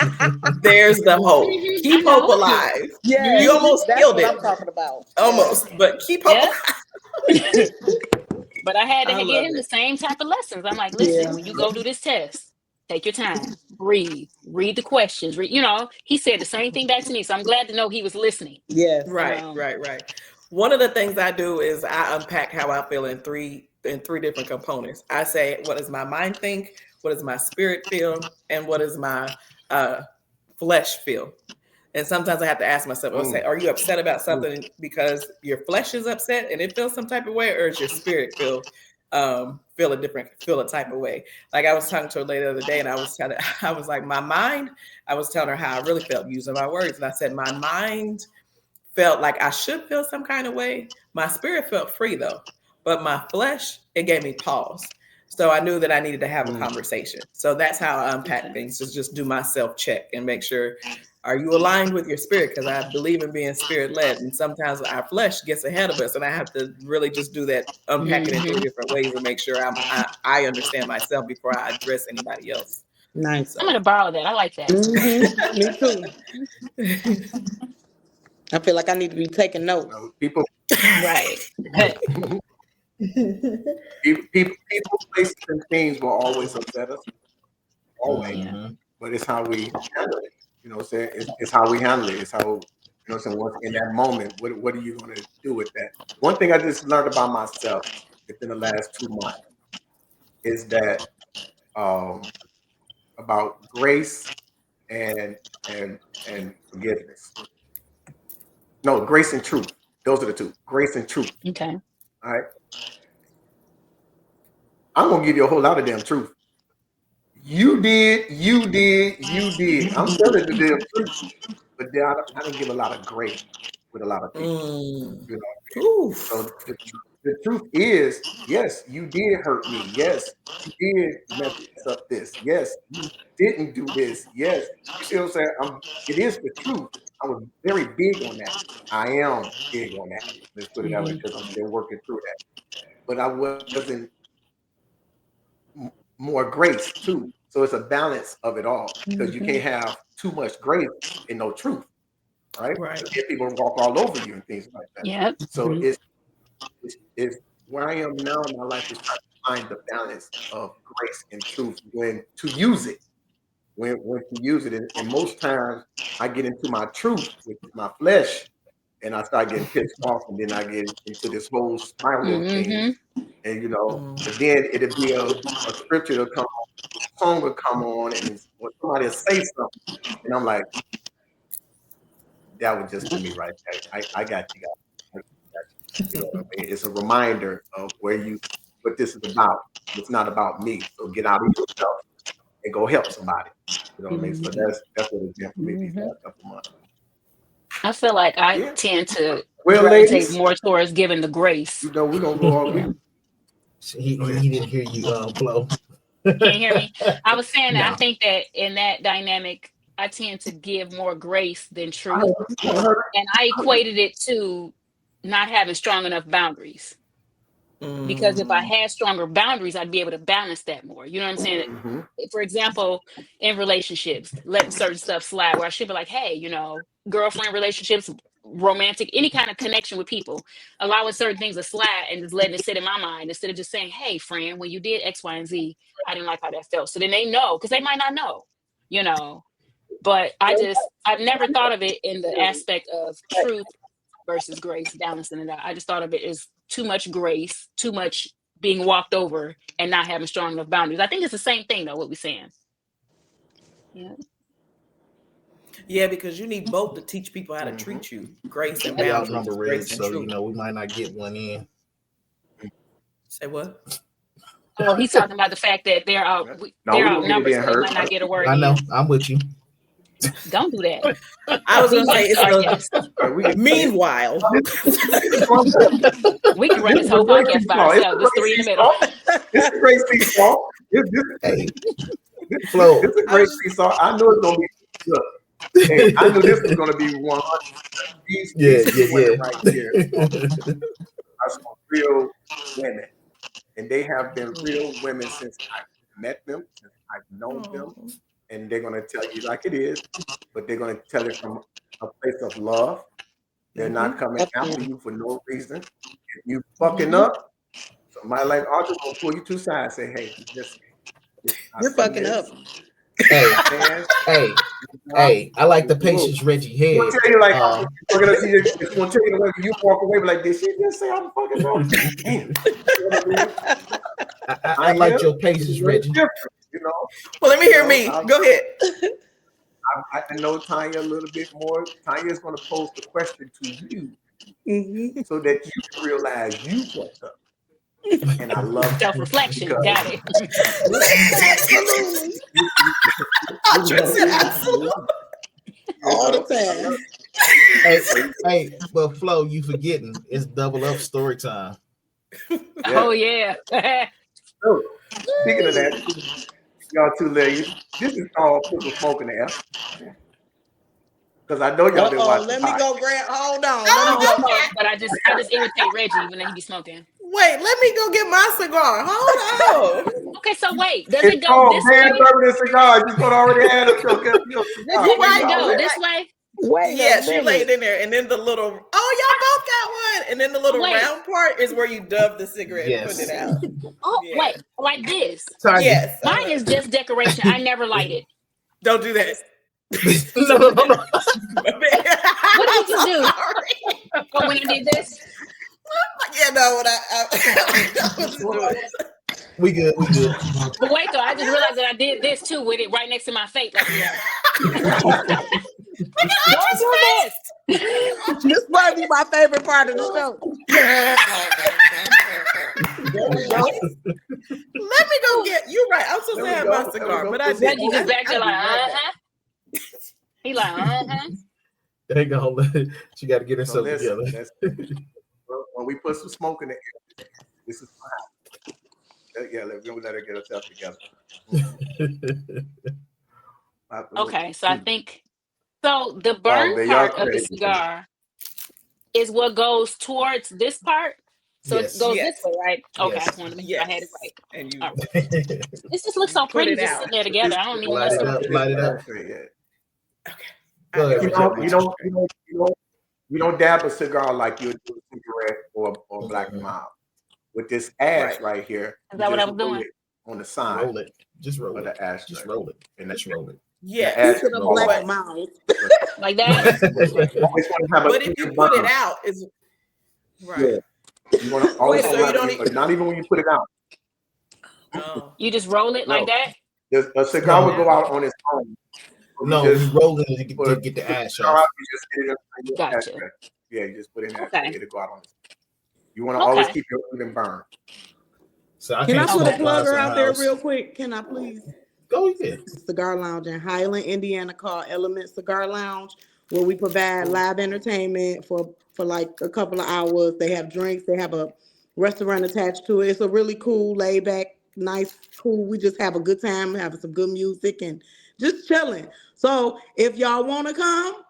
there's the hope. I Keep hope know. alive. You Yes, almost that's killed what it. I'm talking about. Yes. Almost, but keep hope Yeah. alive. But I had to I get love him the it. same type of lessons. I'm like, listen, Yeah. when you go do this test, take your time, breathe, read the questions. He said the same thing back to me. So I'm glad to know he was listening. Yes. Right, right, right. One of the things I do is I unpack how I feel in three different components. I say, what does my mind think? What does my spirit feel? And what does my flesh feel? And sometimes I have to ask myself, I'll say, are you upset about something because your flesh is upset and it feels some type of way, or is your spirit feel a type of way? Like I was talking to a lady the other day, and I was like, my mind, I was telling her how I really felt using my words. And I said, my mind felt like I should feel some kind of way. My spirit felt free though, but my flesh, it gave me pause. So I knew that I needed to have a conversation. So that's how I unpack things, is just do my self check and make sure, are you aligned with your spirit? Because I believe in being spirit led. And sometimes our flesh gets ahead of us. And I have to really just do that, unpacking in 3 different ways and make sure I understand myself before I address anybody else. Nice. I'm So gonna borrow that. I like that. Me too. I feel like I need to be taking notes. People, Right. people, places, and things will always upset us. Always. Yeah. But it's how we handle it. You know what I'm saying? It's how we handle it. It's how, what I'm saying, once in that moment, what are you going to do with that? One thing I just learned about myself within the last 2 months is that about grace and forgiveness. No, grace and truth. Those are the two. Grace and truth. Okay. All right. I'm gonna give you a whole lot of damn truth. You did. I'm telling the damn truth, but then I didn't give a lot of grace with a lot of people. You know, so the truth is, yes, you did hurt me. Yes, you did mess up this. Yes, you didn't do this. Yes, you see what I'm saying? It is the truth. I was very big on that. I am big on that. Let's put it that way, because I'm still working through that. But I wasn't more grace too. So it's a balance of it all, because you can't have too much grace and no truth, right? People walk all over you and things like that. Yep. So it's where I am now in my life is trying to find the balance of grace and truth, when to use it, when to use it. And most times I get into my truth with my flesh, and I start getting pissed off, and then I get into this whole spiral of things. And but then it'll be a scripture will come on, a song will come on, and somebody will say something, and I'm like, that was just to me right there. I got you guys. You know what I mean? It's a reminder of what this is about. It's not about me. So get out of yourself and go help somebody. You know what I mean? So that's what it's been for me these last couple months. I feel like I tend to gravitate more towards giving the grace. We're gonna go all week. He didn't hear you, Flo. Can't hear me. I was saying that I think that in that dynamic, I tend to give more grace than truth, and I equated it to not having strong enough boundaries. Because if I had stronger boundaries, I'd be able to balance that more. You know what I'm saying? For example, in relationships, letting certain stuff slide, where I should be like, hey, girlfriend relationships, romantic, any kind of connection with people, allowing certain things to slide and just letting it sit in my mind instead of just saying, hey, friend, when you did X, Y, and Z, I didn't like how that felt. So then they know, because they might not know, but I've never thought of it in the aspect of truth versus grace, balancing it out. I just thought of it as too much grace, too much being walked over, and not having strong enough boundaries. I think it's the same thing, though, what we're saying. Yeah, because you need both to teach people how to treat you. Grace and boundaries. Outnumber Reds, so we might not get one in. Say what? Well, he's talking about the fact that they're outnumbered, so they might not get a word. I know. I'm with you. Don't do that. I was going to say, meanwhile, we can run this whole podcast by ourselves. There's three in the middle. It's a great seesaw. Flo. It's a great seesaw. I know it's going to be good. Hey, I knew this was going to be 100. These right here are some real women. And they have been real women since I met them, since I've known them. And they're going to tell you like it is, but they're going to tell it from a place of love. They're not coming after you for no reason. If you fucking up, somebody like Arthur will pull you to the side and say, hey, listen, you're fucking up. Hey, I like the patience Reggie had. We'll tell you like, we're going to see this. We'll tell you the way you walk away like this. You just say, I'm fucking wrong. Damn. You know what I mean? I like your patience, Reggie. Well, let me hear me. Go ahead. I know Tania a little bit more. Tania is going to pose the question to you so that you can realize you fucked up. And I love self-reflection. Got it. All the time. Hey, but Flo, you forgetting it's double up story time. Oh yeah. So, speaking of that, y'all two ladies, this is called Put Some Smoke in the Air. Because I know y'all been watching. Let me go grab. Hold on. But I just irritate Reggie even though he be smoking. Wait, let me go get my cigar. Hold on. Okay, so wait. Does it's it go this Band way? Bourbon Cigars. You could already have it. Go this way? Wait, yeah, she laid in there, and then the little. Oh, y'all both got one, and then the little round part is where you dub the cigarette and put it out. Oh, wait, like this. Sorry. Yes, mine is just decoration. I never light it. Don't do that. No. What did you do? Oh, when I did this? Yeah, no. What I was doing. We good. But wait, though, I just realized that I did this too with it right next to my face. Like, yeah. Don't do this. This might be my favorite part of the show. Let me go get. You're right. I'm supposed to have my cigar, but I didn't. Reggie just back there like, He like, There you go. She got to get herself together. When we put some smoke in the air, this is fine. Yeah, let her get herself together. Okay, so I think the burn part of the cigar is what goes towards this part. So it goes this way, right? Okay, I just wanted to make sure I had it right. And you, this just looks so pretty just sitting there together. I don't even light it up. Light it up. Okay. You don't dab a cigar like you do a cigarette or black mild. With this ash right here, is that what I was doing? On the side, roll it. Just roll it. The ash, just roll it, and let's roll it. Yeah, to the black mouth like that. But if you put it out, is right. Yeah. You want to always not even when you put it out. Oh. You just roll it like that. A cigar would go out on its own. No, you roll it to get the ash off. Gotcha. Yeah, you just put it in there. It'll go out on its own. You want to always keep your even burn. So I Can I put a plugger out there real quick? Can I please? Go ahead. Cigar lounge in Highland, Indiana, called Element Cigar Lounge, where we provide live entertainment for like a couple of hours. They have drinks. They have a restaurant attached to it. It's a really cool, laid back, nice, cool. We just have a good time, having some good music and just chilling. So if y'all want to come,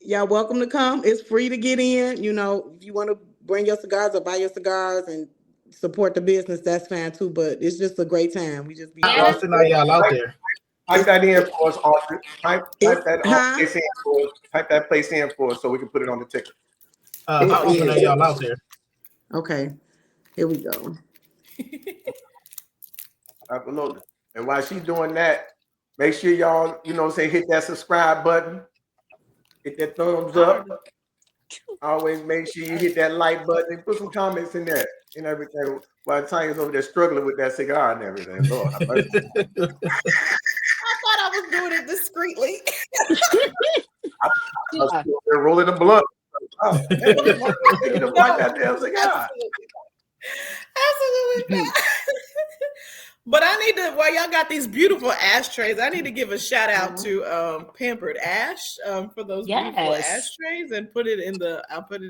y'all welcome to come. It's free to get in. You know, if you want to bring your cigars or buy your cigars and support the business, that's fine too. But it's just a great time. We just be often are y'all out there. Type that in for us, Austin. Type that place in for us so we can put it on the ticket. How often are y'all out there? Okay, here we go. Absolutely. And while she's doing that, make sure y'all, hit that subscribe button, hit that thumbs up. Always make sure you hit that like button and put some comments in there and everything. While Tanya's over there struggling with that cigar and everything. Lord, I thought I was doing it discreetly. They're rolling the blood. That damn cigar. Absolutely. But I need to, while y'all got these beautiful ashtrays, I need to give a shout out to Pampered Ash for those beautiful ashtrays and I'll put it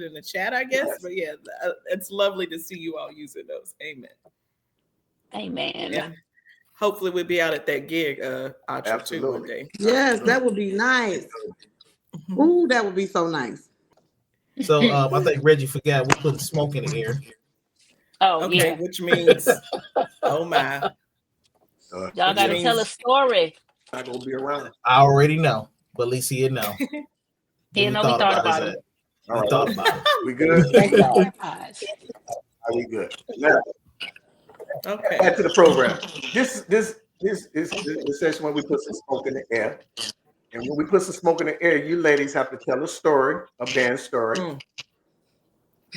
in the chat, I guess. Yes. But yeah, it's lovely to see you all using those. Amen. Amen. Yeah. Hopefully we'll be out at that gig, Audra, too, one day. Yes, that would be nice. Ooh, that would be so nice. So I think Reggie forgot we put smoke in the air. Oh, okay, yeah. Which means, oh my. Y'all got to tell a story. Not going to be around. I already know, but at least he'll know. He'll know we thought about it. All right. Thought about it. We good? Thank God. Are we good? Now, okay. Back to the program. This is the session when we put some smoke in the air. And when we put some smoke in the air, you ladies have to tell a band story.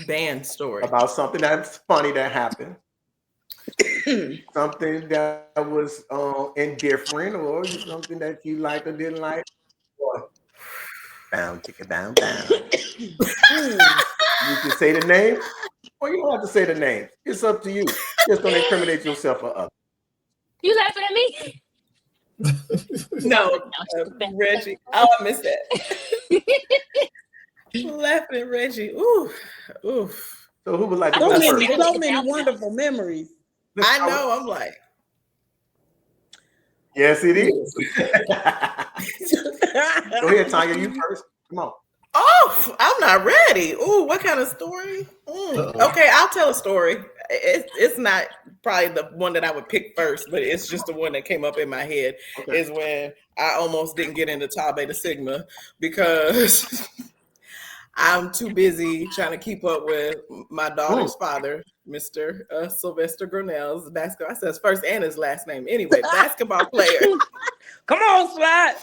Band story. About something that's funny that happened. Something that was indifferent, or something that you like or didn't like. Or down, kick it down. You can say the name, or you don't have to say the name. It's up to you. Just don't incriminate yourself or others. You laughing at me? No, Reggie. Oh, I missed that. Laughing at Reggie. Ooh. So who would like to so go many, first? so many wonderful memories. I know. I'm like, yes, it is. Go ahead, Tanya. You first. Come on. Oh, I'm not ready. Ooh, what kind of story? Okay, I'll tell a story. It's not probably the one that I would pick first, but it's just the one that came up in my head. Okay. Is when I almost didn't get into Tau Beta Sigma because I'm too busy trying to keep up with my daughter's father, Mr. Sylvester Grinnell's basketball. I said his first and his last name. Anyway, basketball player. Come on, Slide.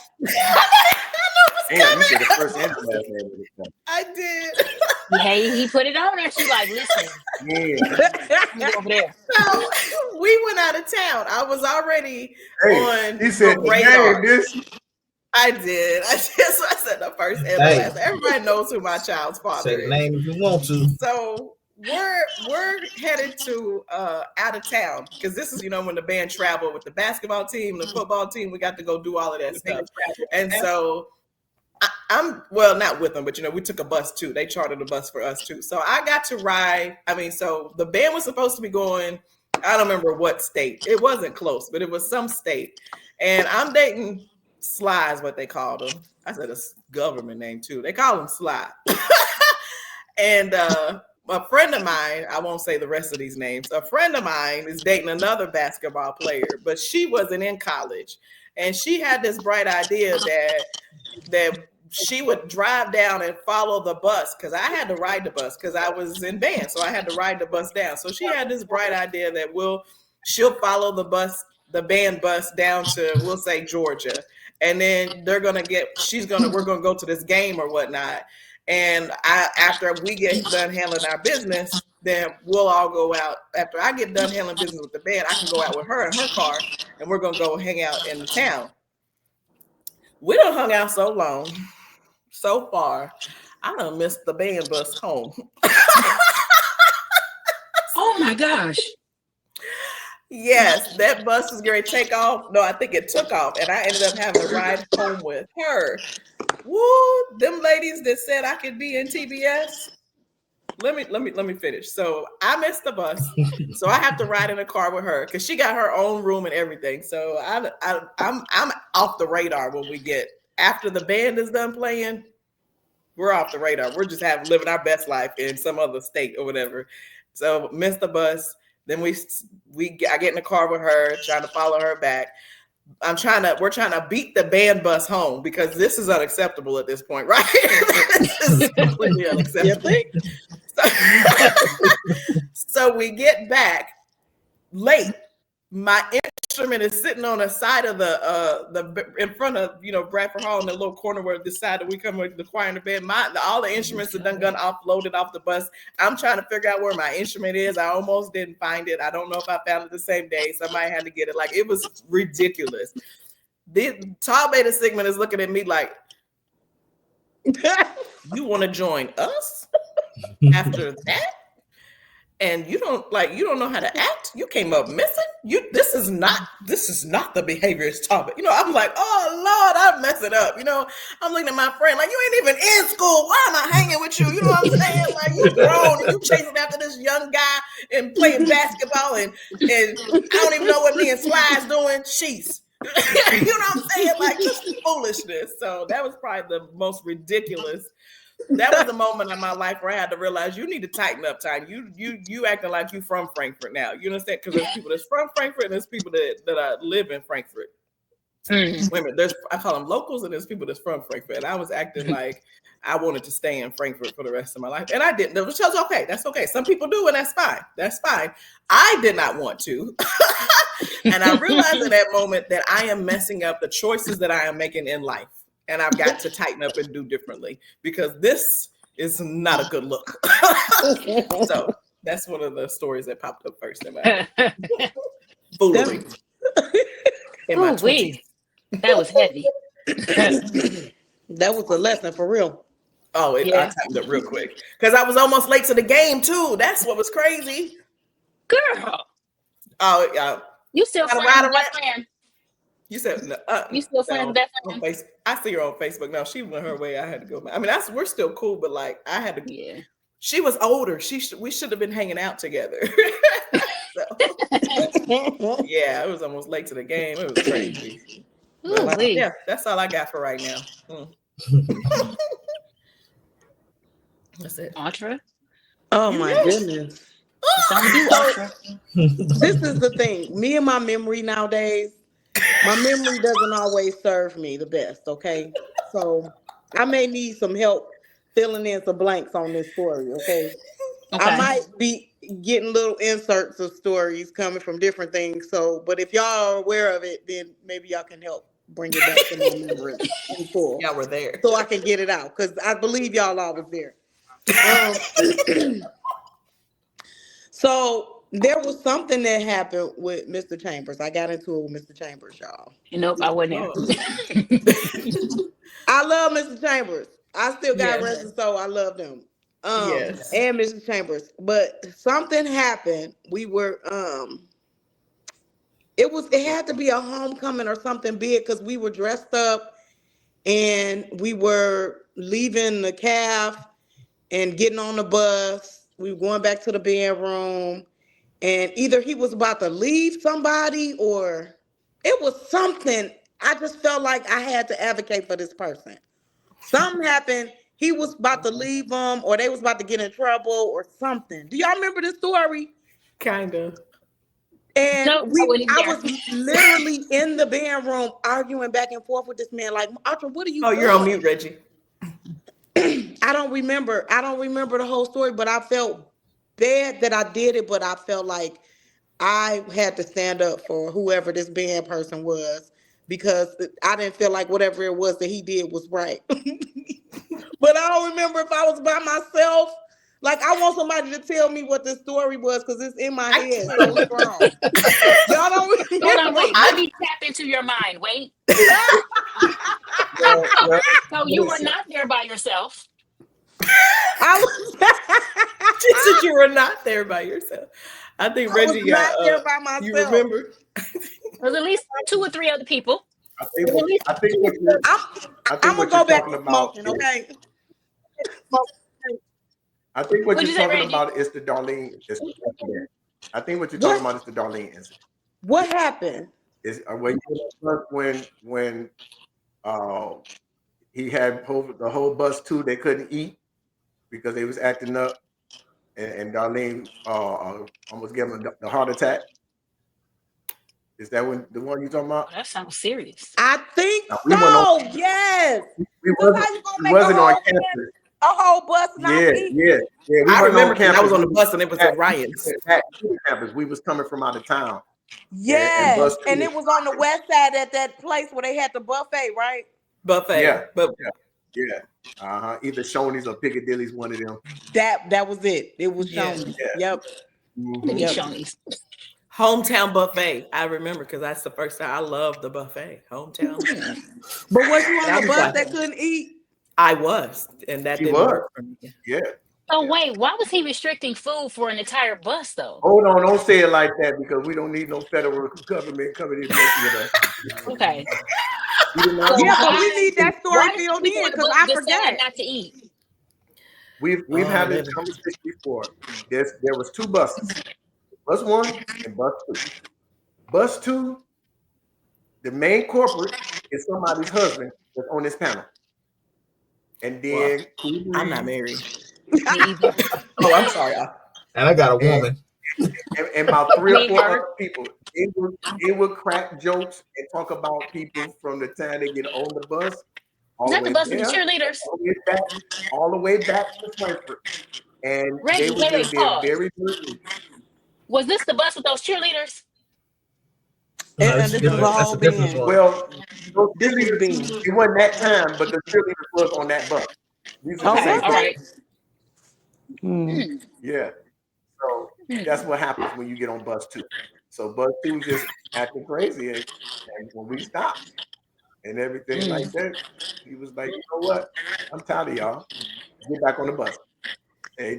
Damn, you said the first and the last name. I did. Hey, he put it on there. She's like, listen. Yeah. Over there. So we went out of town. I was already on he said, radar. This. I did. I said the first and the last. Everybody knows who my child's father Say is. the name if you want to. So we're headed to out of town because this is when the band traveled with the basketball team, the football team. We got to go do all of that stuff, and so I'm not with them, but we took a bus too. They chartered a bus for us too, so I got to ride. So the band was supposed to be going. I don't remember what state. It wasn't close, but it was some state, and I'm dating Sly is what they called him. I said a government name too. They call him Sly. And a friend of mine, I won't say the rest of these names, a friend of mine is dating another basketball player, but she wasn't in college. And she had this bright idea that she would drive down and follow the bus because I had to ride the bus because I was in band. So I had to ride the bus down. So she had this bright idea that she'll follow the band bus down to, we'll say, Georgia. And then we're going to go to this game or whatnot. And after we get done handling our business, then we'll all go out. After I get done handling business with the band, I can go out with her in her car, and we're going to go hang out in the town. We done hung out so long, so far, I done missed the band bus home. Oh, my gosh. Yes, that bus was going to take off. No, I think it took off, and I ended up having to ride home with her. Woo, them ladies that said I could be in TBS. Let me finish. So I missed the bus, so I have to ride in a car with her because she got her own room and everything. So I'm off the radar when we get after the band is done playing. We're off the radar. We're just living our best life in some other state or whatever. So missed the bus. Then I get in the car with her, trying to follow her back. We're trying to beat the band bus home because this is unacceptable at this point, right? This is completely unacceptable. So we get back late. My instrument is sitting on the side of the in front of Bradford Hall in the little corner where the side that we come with the choir and the band. All the instruments are done offloaded off the bus. I'm trying to figure out where my instrument is. I almost didn't find it. I don't know if I found it the same day. Somebody had to get it. Like, it was ridiculous. The Tall Beta Sigma is looking at me like, you want to join us after that? And you don't know how to act. You came up missing. This is not the behavior it's taught. I'm like, oh Lord, I'm messing up. I'm looking at my friend like, you ain't even in school. Why am I hanging with you? You know what I'm saying? Like, you grown and you chasing after this young guy and playing basketball and I don't even know what me and Sly's doing. She's you know what I'm saying? Like, just foolishness. So that was probably the most ridiculous. That was the moment in my life where I had to realize you need to tighten up, Tania. You acting like you from Frankfurt now. You understand? Because there's people that's from Frankfurt and there's people that live in Frankfurt. Women, I call them locals, and there's people that's from Frankfurt. And I was acting like I wanted to stay in Frankfurt for the rest of my life, and I didn't. Which was okay. That's okay. Some people do, and that's fine. That's fine. I did not want to, and I realized in that moment that I am messing up the choices that I am making in life. And I've got to tighten up and do differently because this is not a good look. So that's one of the stories that popped up first in my foolery. In my 20s. That was heavy. That was a lesson for real. Oh, I tightened up real quick because I was almost late to the game too. That's what was crazy. Girl. Oh, yeah. You still friends with that friend? You said you still friends with that friend? I see her on Facebook. No, she went her way. I had to go. I mean, we're still cool, but like I had to. Yeah. She was older. We should have been hanging out together. Yeah, it was almost late to the game. It was crazy. But yeah, that's all I got for right now. That's it. Ultra. Oh my goodness. Don't do ultra. This is the thing. Me and my memory nowadays. My memory doesn't always serve me the best, okay? So I may need some help filling in some blanks on this story, okay? I might be getting little inserts of stories coming from different things. So, but if y'all are aware of it, then maybe y'all can help bring it back to my memory in full. Y'all were there. So I can get it out, because I believe y'all all was there. So there was something that happened with Mr. Chambers. I got into it with Mr. Chambers, y'all. Nope, I wasn't there. I love Mr. Chambers. I still got rest and soul. I love them. Yes. And Mrs. Chambers. But something happened. We were it had to be a homecoming or something big because we were dressed up and we were leaving the calf and getting on the bus. We were going back to the band room, and either he was about to leave somebody or it was something. I just felt like I had to advocate for this person. Something happened. He was about to leave them, or they was about to get in trouble, or something. Do y'all remember this story? Kind of. And Nope, I wasn't I there. was literally in the band room arguing back and forth with this man. Like, Archer, what are you doing? You're on mute, Reggie. I don't remember the whole story, but I felt bad that I did it, but I felt like I had to stand up for whoever this band person was because I didn't feel like whatever it was that he did was right. But I don't remember if I was by myself. Like, I want somebody to tell me what the story was because it's in my head so strong. Y'all don't remember? Hold on, wait. Let me tap into your mind. Wait. So you were not there by yourself. She said you were not there by yourself. I think Reggie was not there by myself. You remember? There's at least 2 or 3 other people. I think what you're I'm gonna go back to about smoking, okay? I think what What'd you're you say, talking Reggie? about is the Darlene. I think what you're talking about is the Darlene incident. What happened? Is when he had the whole bus too. They couldn't eat because they was acting up, and Darlene almost gave him the heart attack. Is that the one you're talking about? Oh, that sounds serious. I think so. Yes. We wasn't on campus. A whole bus not eating. Yeah. I remember I was on the bus and it was a riot. At campus, we was coming from out of town. Yes, and it was on the west side at that place where they had the buffet, right? Buffet. Yeah. Either Shoney's or Piccadilly's, one of them. That was it. It was Shoney's. Yeah. Yep. Shoney's. Hometown buffet. I remember because that's the first time I loved the buffet. Hometown. But was you on the bus that couldn't eat? I was, and that didn't work for me. Yeah. Oh wait, why was he restricting food for an entire bus though? Hold on, don't say it like that because we don't need no federal government coming in messing with us. Okay. But we need that story filled in because I forgot not to eat. We've had this conversation before. There was 2 buses, bus 1 and bus 2. Bus 2, the main corporate is somebody's husband that's on this panel. And then I'm not married. Oh, I'm sorry. And I got a woman. And about 3 or 4 other people. They would crack jokes and talk about people from the time they get on the bus. Is that the bus with the cheerleaders? All the way back to Frankfurt. And they were just being very rude. Was this the bus with those cheerleaders? No, that's a different one. Well, it wasn't that time, but the cheerleaders was on that bus. Okay, all right. Yeah. So that's what happens when you get on bus 2. So bus 2 was just acting crazy, and when we stopped and everything like that, he was like, "You know what? I'm tired of y'all. Get back on the bus." Hey,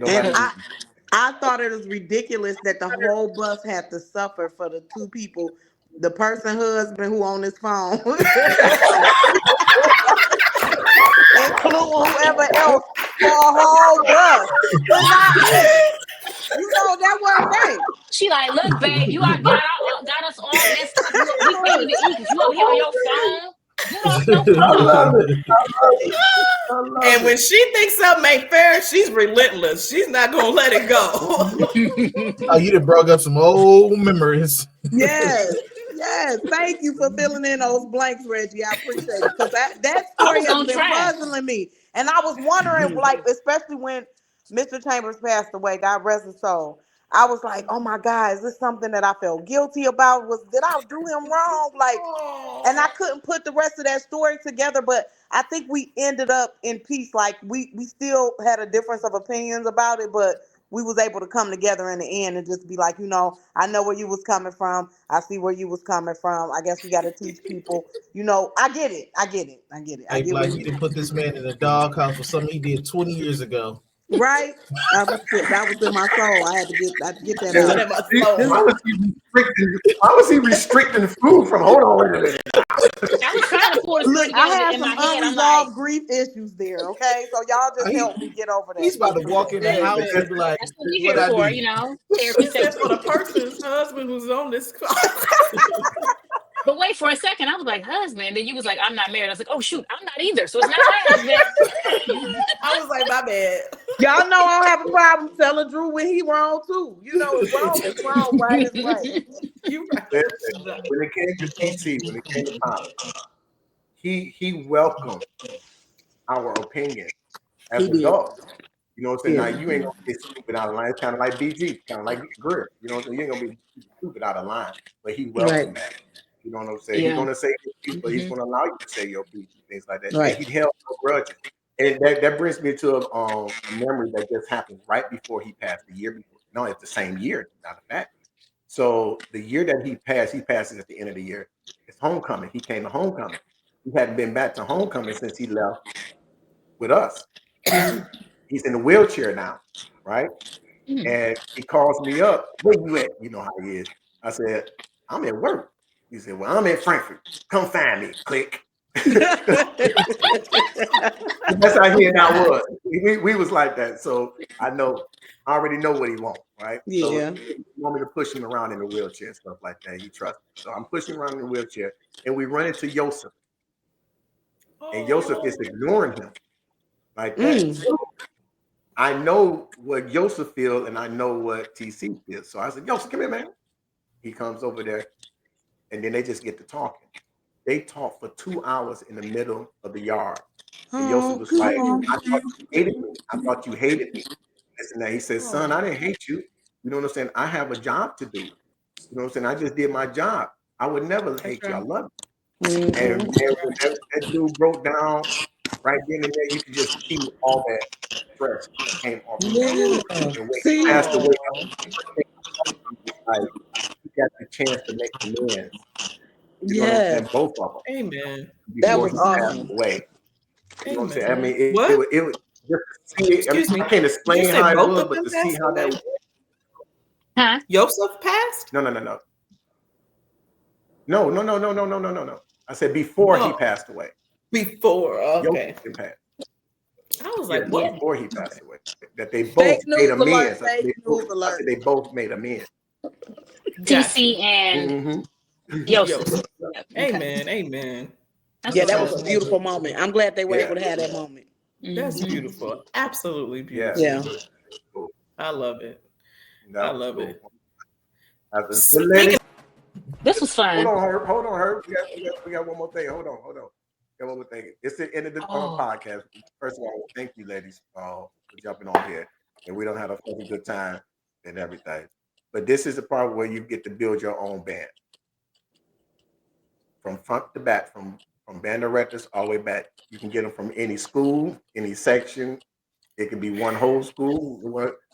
I thought it was ridiculous that the whole bus had to suffer for the 2 people, the person husband who on his phone, include whoever else for a whole bus. You know that wasn't right. She like, look, babe, you got us all messed up. We can't even eat because you over here on your phone. And when she thinks something ain't fair, she's relentless. She's not gonna let it go. Oh, you done brought up some old memories. Yes. Thank you for filling in those blanks, Reggie. I appreciate it because that story has been puzzling me, and I was wondering, like, especially when Mr. Chambers passed away, God rest his soul. I was like, oh my God, is this something that I felt guilty about? Did I do him wrong? Like, and I couldn't put the rest of that story together, but I think we ended up in peace. Like we still had a difference of opinions about it, but we was able to come together in the end and just be like, I know where you was coming from. I see where you was coming from. I guess we got to teach people, I get it. Hey, Black, you didn't put this man in the doghouse for something he did 20 years ago. Right? That was in my soul. I had to get that Yeah, out. That must go. why was he restricting food from? Hold on, wait a minute. I was trying to pull the Look, story I together had in some my head. I'm like, unresolved grief issues there. Okay, so y'all just help me get over that. He's about to walk in the house and be like, that's what we're "What here I for, do?" you know, She therapy said for the session. person's husband who's on this call. But wait for a second. I was like, husband. Then you was like, I'm not married. I was like, oh, shoot, I'm not either. So it's not my husband. I was like, my bad. Y'all know I don't have a problem telling Drew when he wrong too. You know, it's wrong. It's wrong. Right is right. You right. Listen, when it came to TC, when it came to Pop, he welcomed our opinion as He did. adults. You know what I'm saying? Yeah. Now you ain't gonna be stupid out of line. It's kind of like BG, kind of like Greer. You know what I'm saying? You ain't gonna be stupid out of line, but he welcomed that. You know what I'm saying? He's Yeah. gonna say your piece, but he's gonna allow you to say your piece and things like that. Right. And he held no grudges. And that brings me to a memory that just happened right before he passed. The year before, no, it's the same year. Not a fact. So the year that he passes at the end of the year. It's homecoming. He came to homecoming. He hadn't been back to homecoming since he left with us. He's in a wheelchair now, right? Mm. And he calls me up. Where you at? You know how he is. I said, I'm at work. He said, well, I'm in Frankfurt. Come find me. Click. That's how he and I was. We was like that. So I already know what he wants, right? Yeah. So he want me to push him around in the wheelchair and stuff like that. He trusts me. So I'm pushing him around in the wheelchair, and we run into Yosef. And Yosef is ignoring him like that. So I know what Yosef feels, and I know what TC feels. So I said, Yosef, come here, man. He comes over there, and then they just get to talking. They talked for 2 hours in the middle of the yard. And Yosef was like, I thought you hated me. I thought you hated me. Listen, now he said, son, I didn't hate you. You know what I'm saying? I have a job to do. You know what I'm saying? I just did my job. I would never hate you. I love you. And when that dude broke down right then and there, you could just see all that stress came off his Yeah. face. And when he See, passed away, like he got the chance to make amends. You know what I'm yeah, saying? Both of them Amen. that before was he passed awesome. away. You know what I'm saying? I Amen. mean, What? it was just to see it. I mean, Excuse me. I can't Did you explain say how it both was, of but them to see passed how that away? was. Huh? Yosef passed? No. I said before he Oh, passed away. before. Okay. Yosef didn't pass. I was Yeah, like, what? before he passed away. That they Fake both made news alert. amends. Fake news I alert. said they both made amends. Got you. TC and Mm-hmm. Yosef. Yosef. Yep, okay. Amen. Amen. That's Yeah, what's that up. was a beautiful moment. I'm glad they were Yeah. able to have that moment. That's Mhm. beautiful. Absolutely Yeah. beautiful. Yeah. Cool. I love it. I That was love cool. it. After, Speaking This was hold fun. on, Herb. We got one more thing. Hold on. Got one more thing. It's the end of the Oh, podcast. First of all, thank you, ladies, for jumping on here. And we don't have a fucking good time and everything. But this is the part where you get to build your own band. From front to back, from band directors all the way back. You can get them from any school, any section. It could be one whole school.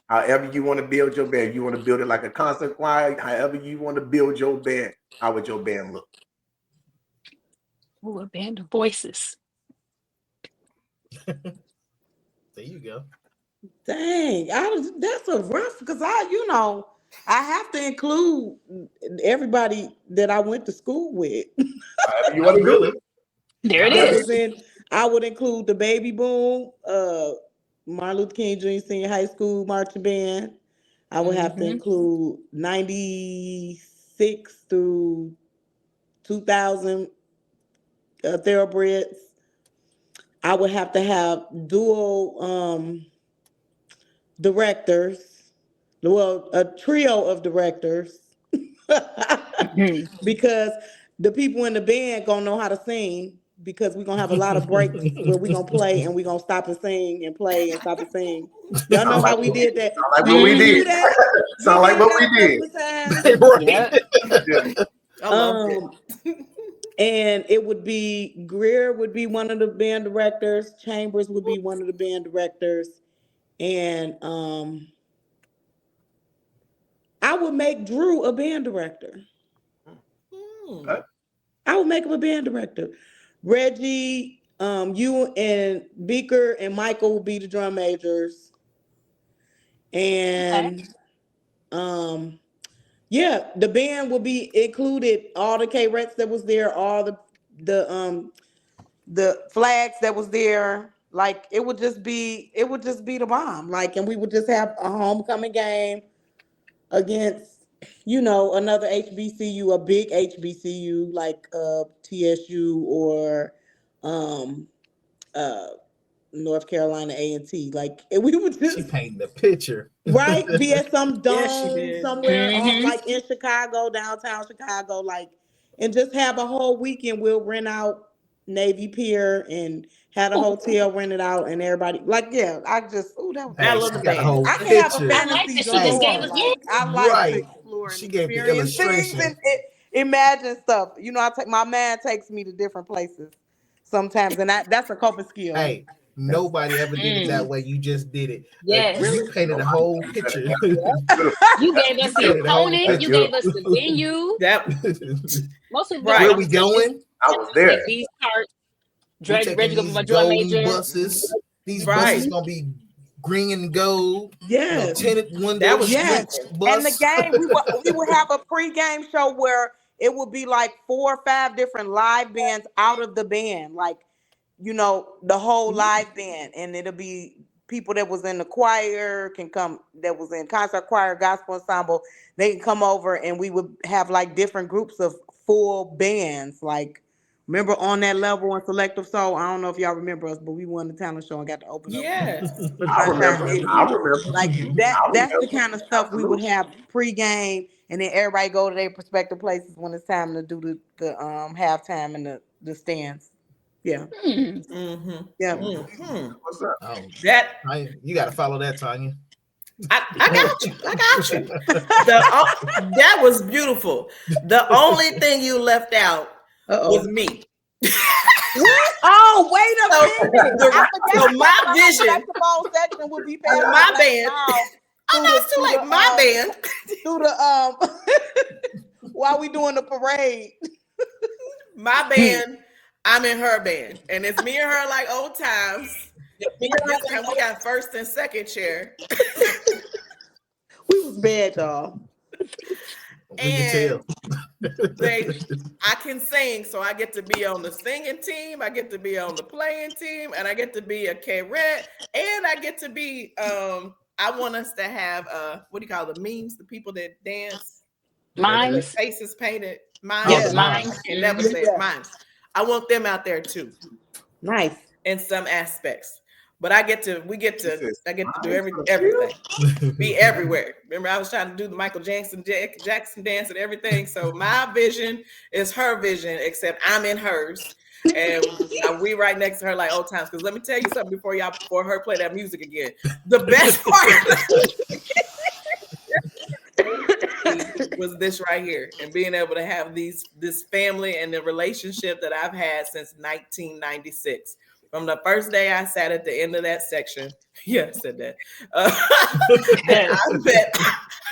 However you want to build your band. You want to build it like a concert choir. However you want to build your band. How would your band look? ooh, a band of voices. There you go. Dang, that's a rough because I have to include everybody that I went to school with. However you want to do it. There it I is. was in. I would include the Baby Boom, Martin Luther King Jr. Senior High School marching band. I would have to Mhm. include 96 through 2000 thoroughbreds. I would have to have dual directors, well, a trio of directors, Mhm. because the people in the band gonna know how to sing. Because we're gonna have a lot of breaks where we're gonna play and we're gonna stop and sing and play and stop and sing. Y'all know how we did that. Sound like We what we did do did. that. Sound like did what that we a did. couple of times. Yep. Yeah. I loved it. And it would be Greer would be one of the band directors, Chambers would be one of the band directors, and I would make Drew a band director. Okay. I would make him a band director. Reggie, you and Beaker and Michael will be the drum majors. And yeah, the band will be included, all the K-Rets that was there, all the flags that was there. Like it would just be the bomb. Like, and we would just have a homecoming game against, another HBCU, a big HBCU like TSU or uh North Carolina A&T. Like, and we would just She painting the picture. right be at some Yes, she dome did. somewhere like in Chicago, downtown Chicago, like, and just have a whole weekend. We'll rent out Navy Pier and had a hotel rented out, and everybody like, I just I love the got a band. whole I can have a picture. I like fantasy that she just galore. gave us Like, I like Right. to explore and She gave the experience things illustration. and imagine stuff. My man takes me to different places sometimes, and that's a coping skill. Hey, nobody ever did it that way. You just did it. Yes. You painted a whole picture. You gave us the opponent. You gave us the venue. Most of Where we going? I was there. These parts. We're taking Ready to these go my drum golden major. buses. These buses gonna be green and gold. Yes. Tinted windows. That was yes. And the game, we would have a pre-game show where it would be like 4 or 5 different live bands out of the band, like, the whole live band, and it'll be people that was in the choir can come, that was in concert choir, gospel ensemble. They can come over, and we would have like different groups of full bands. Like, remember On That Level and Selective Soul? I don't know if y'all remember us, but we won the talent show and got to open up. I remember. Like that's the kind of stuff we would have pregame, and then everybody go to their respective places when it's time to do the halftime and the stands. Yeah. Mm-hmm. Yeah. Mm-hmm. What's up? Oh, That you got to follow that, Tanya. I got you. That was beautiful. The only thing you left out was me. Oh, wait a minute. So my vision, basketball section would be past my band. Oh, no, it's too late. My band. Through the while we doing the parade. My band, I'm in her band, and it's me and her like old times. This time we got first and second chair. We was bad, y'all. And I can sing, so I get to be on the singing team, I get to be on the playing team, and I get to be a K-Red, and I get to be I want us to have what do you call the memes, the people that dance, Mimes, faces painted, mimes. Yes, mimes. And never say mimes. I want them out there too. Nice. In some aspects. But I get to do everything. Be everywhere. Remember, I was trying to do the Michael Jackson dance and everything. So my vision is her vision, except I'm in hers. And we right next to her like old times. Because let me tell you something before her play that music again. The best part was this right here, and being able to have this family and the relationship that I've had since 1996. From the first day I sat at the end of that section, I said that.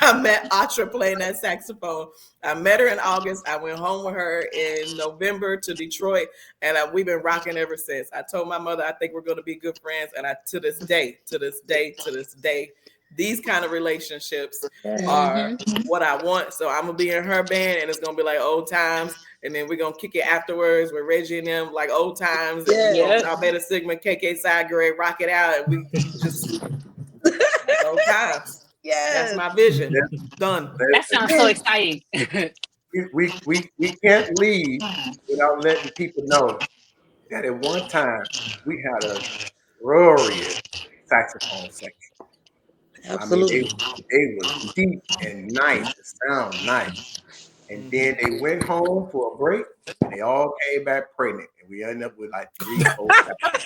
I met Atra playing that saxophone. I met her in August. I went home with her in November to Detroit, and we've been rocking ever since. I told my mother I think we're going to be good friends, and to this day, these kind of relationships are what I want. So I'm gonna be in her band, and it's gonna be like old times. And then we're gonna kick it afterwards with Reggie and them, like old times. Our Beta Sigma, KK Side Grade, rock it out, and we just old times. Yeah, that's my vision. Done. That sounds so exciting. we can't leave without letting people know that at one time we had a glorious saxophone section. Absolutely. I mean, they was deep and nice, it sound nice. And then they went home for a break, and they all came back pregnant, and we ended up with like 3, 4,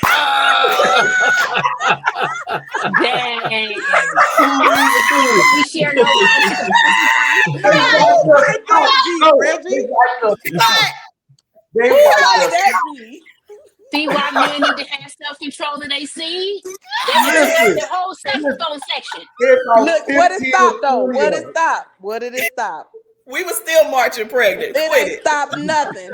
5. Dang. We share no See why men need to have self-control in they see? They have the whole saxophone section. Look, what it stopped though? What did it stop? We were still marching pregnant. It ain't stopped nothing.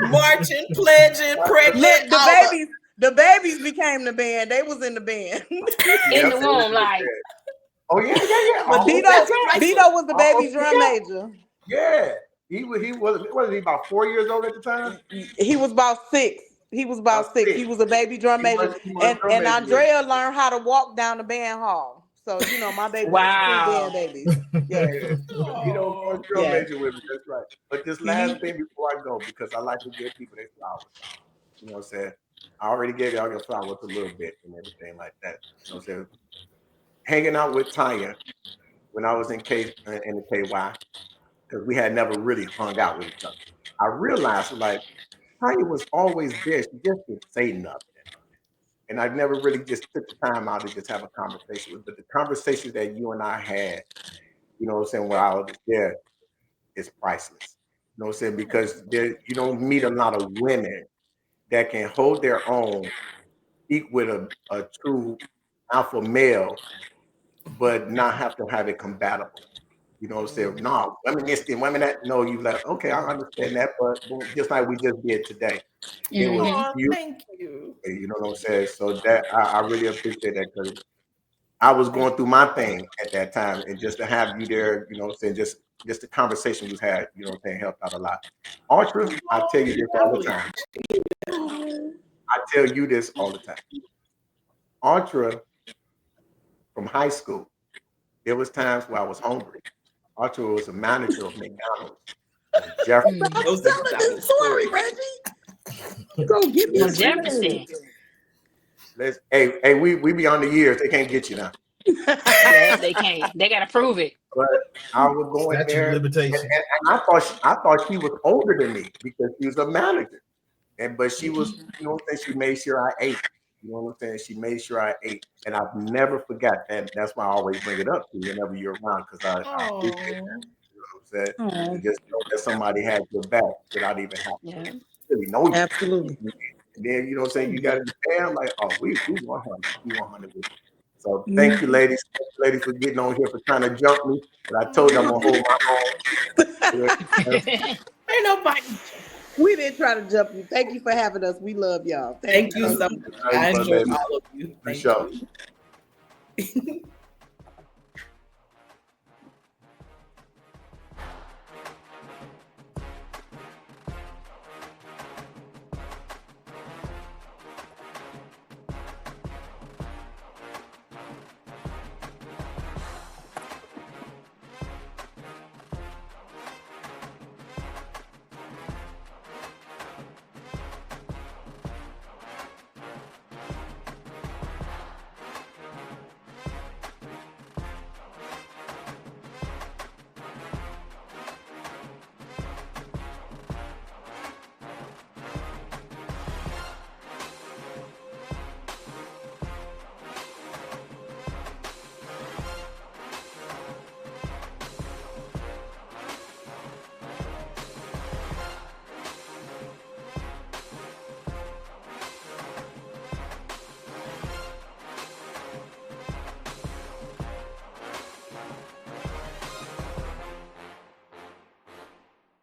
Marching, pledging, pregnant. Look, the babies became the band. They was in the band. In the womb, like. Oh yeah. But Almost Dito, that. Dito was the baby Almost drum that. major. Yeah. He was he about 4 years old at the time? He was about 6. He was about 6. He was a baby drum major. He was drum And major. Andrea learned how to walk down the band hall. So, you know, my baby was 2 Wow. band babies. Yeah. You know, going drum Yeah. major with me. That's right. But this last thing before I go, because I like to give people their flowers. You know what I'm saying? I already gave y'all your flowers a little bit and everything like that. You know what I'm saying? Hanging out with Tania when I was in the KY, because we had never really hung out with each other. I realized like Tanya was always there. She just didn't say nothing. And I never really just took the time out to just have a conversation with. But the conversations that you and I had, you know what I'm saying, while I was there, is priceless. You know what I'm saying? Because you don't meet a lot of women that can hold their own, speak with a true alpha male, but not have to have it compatible. You know what I'm saying? No, women this and women that. No, you like, okay, I understand that, but just like we just did today. It was Mhm. you. Thank you. You know what I'm saying? So that I really appreciate that because I was going through my thing at that time, and just to have you there, you know what I'm saying, just the conversation we had, you know what I'm saying, helped out a lot. Ultra, I tell you this all the time. I tell you this all the time. Ultra, from high school, there was times where I was hungry. Ultra was a manager of McDonald's. Jefferson. I'm Those telling are this story, Reggie. Go get me Well, some Jefferson. Hey, we be on the years. They can't get you now. Yeah, they can't. They gotta prove it. But I was going Statute there, of limitations. and I thought she was older than me because she was a manager. But she was, you know what I'm saying, she made sure I ate. You know what I'm saying? She made sure I ate. And I've never forgot that. That's why I always bring it up to you whenever you're around, because I appreciate that. You know what I'm saying? Oh, To just know that somebody had your back without even having to Yeah. really know you. absolutely. And then, you know what I'm saying, you got to be there, like, oh, we 100. We 100 with you. So Mm-hmm. thank you, ladies. Thank you, ladies, for getting on here, for trying to jump me. But I told you I'm going to hold my own. Ain't nobody. We didn't try to jump you. Thank you for having us. We love y'all. Thank you so much. I enjoyed all of you. For Thank sure. you.